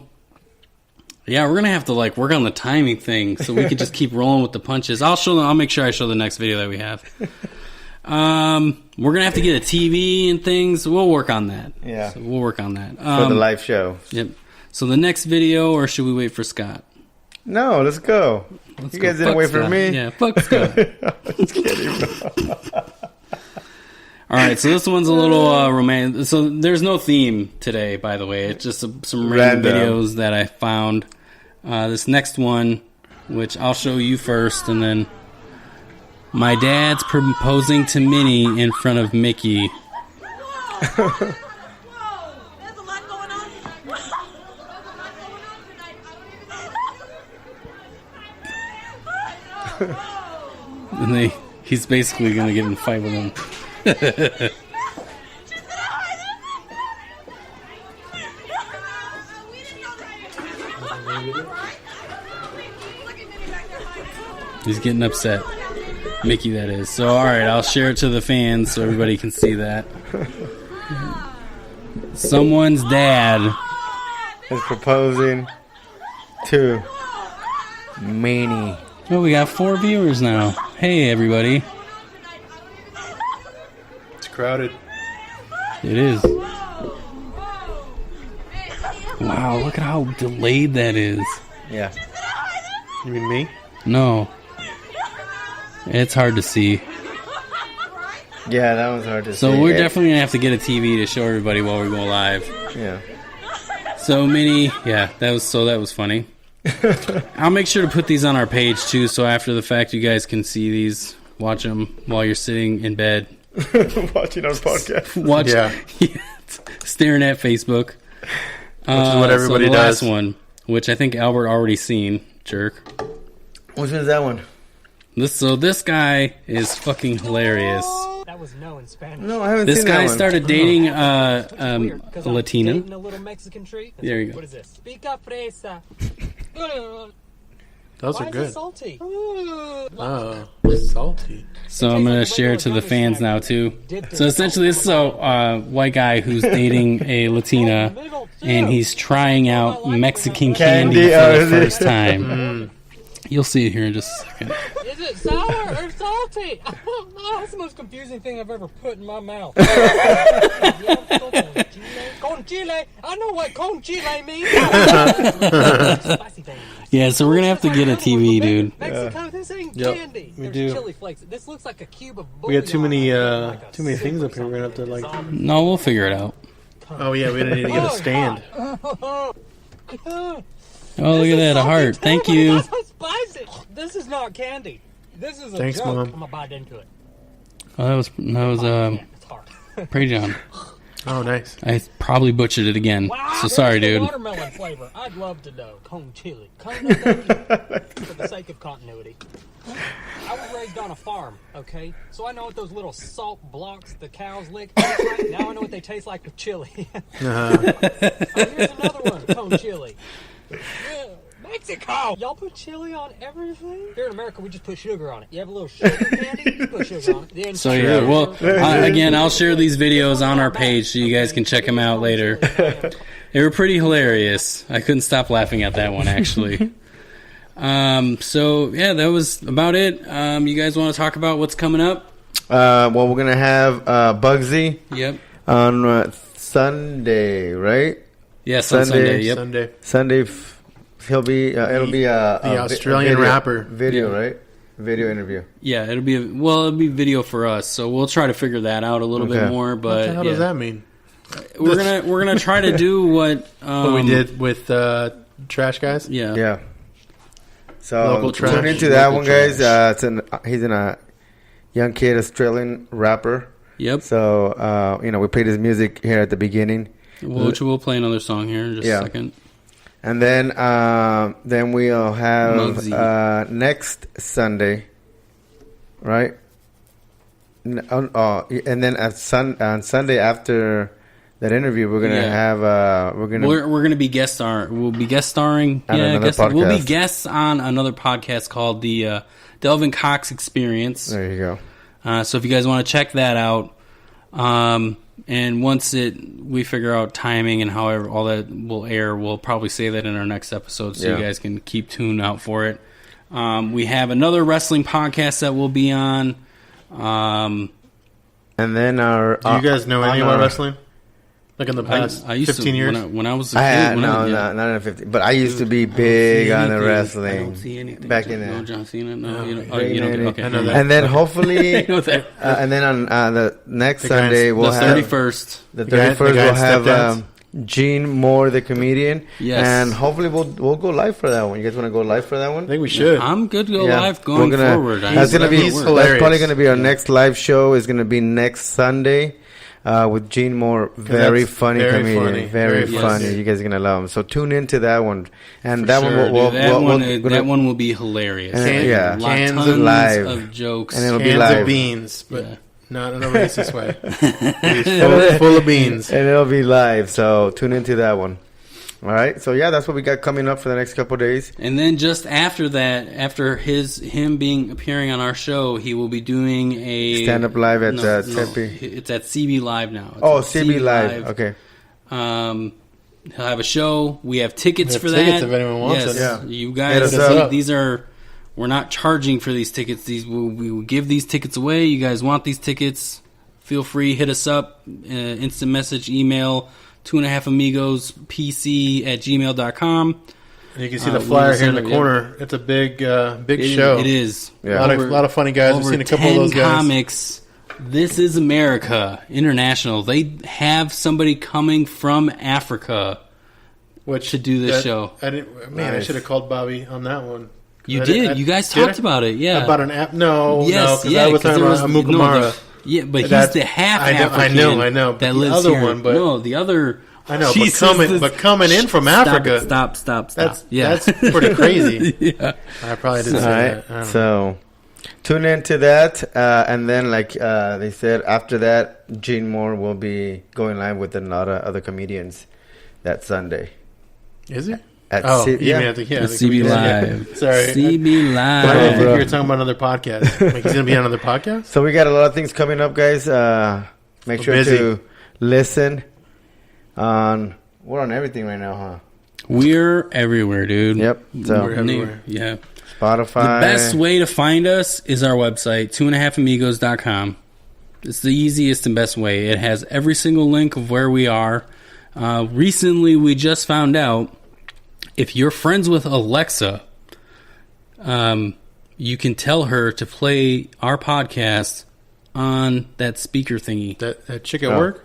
yeah, we're gonna have to work on the timing thing so we can just keep rolling with the punches. I'll make sure I show the next video that we have. We're gonna have to get a TV and things. We'll work on that. Yeah. So we'll work on that For the live show. Yep. So the next video, or should we wait for Scott? No, let's go. Let's you go. guys didn't Fuck wait for Scott. me. Yeah, fuck Scott. Just kidding, bro. All right, so this one's a little romantic. So there's no theme today, by the way. It's just some random videos that I found. This next one, which I'll show you first, and then my dad's proposing to Minnie in front of Mickey. Whoa! There's a lot going on. And he's basically going to get in a fight with him. He's getting upset. Mickey, that is. So, alright, I'll share it to the fans so everybody can see that. Someone's dad is proposing to Minnie. Oh, we got 4 viewers now. Hey, everybody. It's crowded. It is. Wow, look at how delayed that is. Yeah. You mean me? No. It's hard to see. Yeah, that was hard to see. So we're definitely going to have to get a TV to show everybody while we go live. Yeah. So, Minnie, yeah, that was funny. I'll make sure to put these on our page, too, so after the fact you guys can see these. Watch them while you're sitting in bed. Watching our podcast. Watch, Yeah. staring at Facebook. Which is what everybody so the does. last one, which I think Albert already seen, jerk. Which one's that one? This guy is fucking hilarious. That was no in Spanish. No, I haven't This seen that guy one. started dating a Weird, 'cause I'm Latina. dating a little Mexican treat. There you go. What is this? Pica fresa. Those Why are is good. it salty? Oh, salty. So I'm going to share it to the fans now, too. So essentially, this is a white guy who's dating a Latina, and he's trying out Mexican candy for the first time. You'll see it here in just a second. Is it sour or salty? That's the most confusing thing I've ever put in my mouth. Con chile. I know what con chile means. Spicy thing. Yeah, so we're going to have to get a TV, dude. Mexico, this ain't Yep, candy. we There's do. chili flakes. This looks like a cube of We got too many bouillon. too many things up here. We're gonna have to No, we'll figure it out. Oh yeah, we need to get a stand. Oh, look at that, a heart. Thank you. That's so spicy. This is not candy. This is a Thanks, joke. Mom. I'm gonna bite into it. Oh, that was It's hard. Pray John. Oh, nice. I probably butchered it again. So sorry, dude. Watermelon flavor. I'd love to know. Cone chili. Cone, no, thank you. For the sake of continuity. I was raised on a farm, okay? So I know what those little salt blocks the cows lick taste like. Now I know what they taste like with chili. Here's another one. Cone chili. Yeah, Mexico! Y'all put chili on everything? Here in America, we just put sugar on it. You have a little sugar candy, you put sugar on it. So yeah, well, again, I'll share these videos on our page so you guys can check them out later. They were pretty hilarious. I couldn't stop laughing at that one, actually. So yeah, that was about it. You guys want to talk about what's coming up? Well, we're gonna have Bugsy. Yep. On Sunday, right? Yes, on Sunday. Yep. Sunday. He'll be. It'll be the Australian rapper video, right? Video interview. Yeah, it'll be video for us. So we'll try to figure that out a little bit more. But what the hell does that mean? We're gonna try to do what we did with Trash Guys. Yeah. Yeah. So Local trash. tune into that one, guys. He's a young kid, Australian rapper. Yep. So we played his music here at the beginning. Which we'll play another song here in just a second. And then we'll have next Sunday, right? And then on Sunday after that interview, we're gonna have we're gonna be guest starring. We'll be guest starring. We'll be guests on another podcast called the Delvin Cox Experience. There you go. So if you guys want to check that out, and once we figure out timing and however all that will air, we'll probably say that in our next episode, so you guys can keep tuned out for it. We have another wrestling podcast that we'll be on. And then do you guys know any about wrestling? Like in the past I used 15 to, years? when I was a kid. Not in 15. But I used to be big on the wrestling. I don't see anything. Back in No John Cena. No, you know. Okay. I know that. And then hopefully, and then on the next Sunday we'll have 31st. The 31st we'll have Gene Moore, the comedian. Yes. And hopefully we'll go live for that one. You guys want to go live for that one? I think we should. I'm good to go live going forward. That's probably going to be our next live show. Is going to be next Sunday. With Gene Moore, very funny comedian, very funny. You guys are gonna love him. So tune into that one, and that one will be hilarious. Cans of live of jokes, and it'll cans be live. Of beans, but not in a racist way. full of beans, and it'll be live. So tune into that one. All right, so that's what we got coming up for the next couple of days. And then just after that, after him appearing on our show, he will be doing a stand-up live at Tempe. It's at CB Live now. CB Live. Okay. He'll have a show. We have tickets for that. Tickets if anyone wants it. Yeah. You guys, we're not charging for these tickets. We will give these tickets away. You guys want these tickets? Feel free, hit us up, instant message, email. 2.5amigos.pc@gmail.com. And you can see the flyer here in the corner. It's a big show. It is. Yeah. A lot of funny guys. We've seen a couple of those guys. Comics. This is America International. They have somebody coming from Africa to do this show. I should have called Bobby on that one. You did. You guys talked about it. Yeah. About an app? No. Yes. No, because I was talking about Amukamara. Yeah, but he's the half African. I know. That lives other here. one, but no, the other. I know, but coming in from Africa. Stop. That's pretty crazy. Yeah. I probably didn't say that. So tune into that, and then they said after that, Gene Moore will be going live with a lot of other comedians that Sunday. Is he? At CB Live. Sorry. CB Live. I think you were talking about another podcast. He's going to be on another podcast? So we got a lot of things coming up, guys. Make sure to listen. We're on everything right now, huh? We're everywhere, dude. Yep. So we're everywhere. Yeah. Spotify. The best way to find us is our website, 2.5amigos.com. It's the easiest and best way. It has every single link of where we are. Recently, we just found out if you're friends with Alexa, you can tell her to play our podcast on that speaker thingy. That chick at work?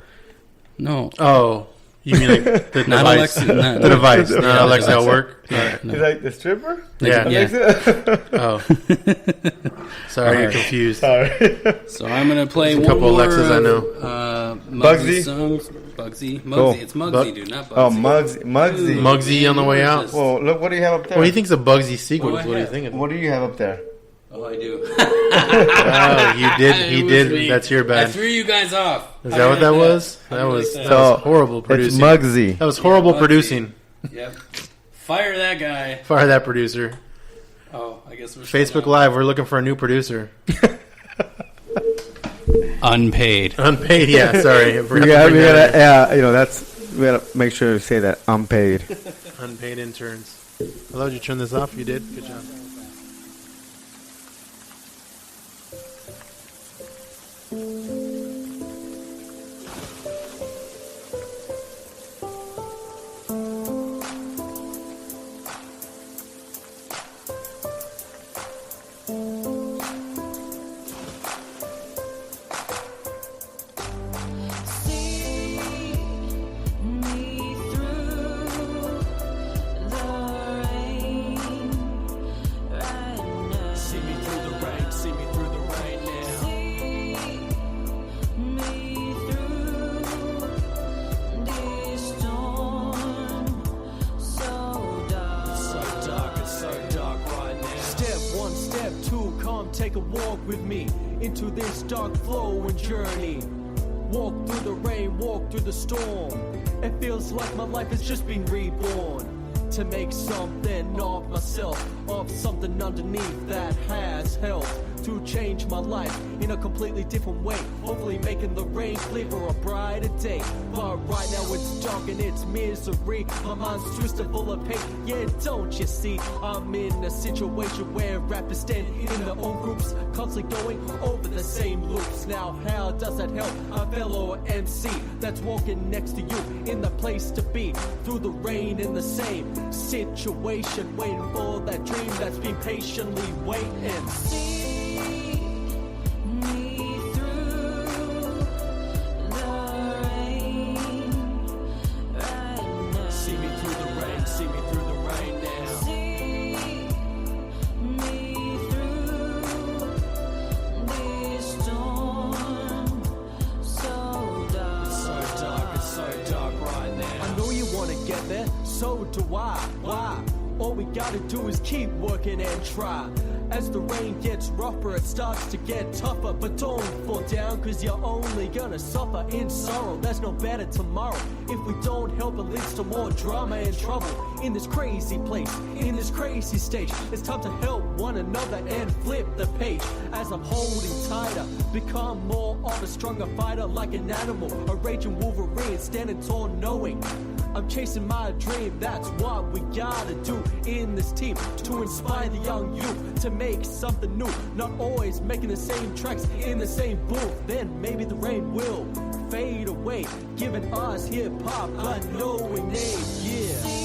No. Oh. You mean like the not device? Alexa, the device, not Alexa at work? No. Like the stripper? Yeah. Oh. Sorry, you're confused. Sorry. So I'm going to play a couple Alexas I know. Bugsy. Songs. Bugsy? Mugsy. Cool. It's Mugsy, dude, not Bugsy. Oh, Mugsy. Mugsy on the way out. Well, look, what do you have up there? Well, he thinks a Bugsy sequel What is do what I he's have? thinking. What do you have up there? Oh, I do. Oh, you did. He It was did. me. That's your I bad. threw you guys off. Is that what that was? How That do you was like that that? was horrible It's producing. Mugsy. That was horrible Mugsy. producing. Yep. Fire that guy. Fire that producer. Oh, I guess we're still Facebook on. Live. We're looking for a new producer. Unpaid. Unpaid. Yeah. Sorry. I We forgot to gotta, bring that in. yeah, you know, we gotta make sure to say that unpaid. Unpaid interns. Hello, did you turn this off? You did? Good job. See me through the rain, see me through the rain now. So dark, it's so dark right now. Step one, step two, come take a walk with me into this dark flowing journey. Walk through the rain, walk through the storm. It feels like my life has just been reborn. To make something of myself, of something underneath that has helped to change my life in a completely different way. Hopefully making the rain clear for a brighter day. But right now it's dark and it's misery. My mind's twisted full of pain. Yeah, don't you see? I'm in a situation where rappers stand in their own groups, constantly going over the same loops. Now how does that help a fellow MC that's walking next to you in the place to be? Through the rain in the same situation, waiting for that dream that's been patiently waiting. See me through the rain, see me through the rain now. It's so dark right now. I know you wanna get there, so do I. Why? All we gotta do is keep working and try. As the rain gets rougher, it starts to get tougher. But don't fall down, cause you're only gonna suffer in sorrow. There's no better tomorrow. If we don't help, it leads to more drama and trouble. In this crazy place, in this crazy stage, it's time to help one another and flip the page. As I'm holding tighter, become more of a stronger fighter, like an animal, a raging Wolverine, standing tall knowing I'm chasing my dream. That's what we gotta do in this team, to inspire the young youth to make something new. Not always making the same tracks in the same booth. Then maybe the rain will fade away, giving us hip-hop a knowing name. Yeah.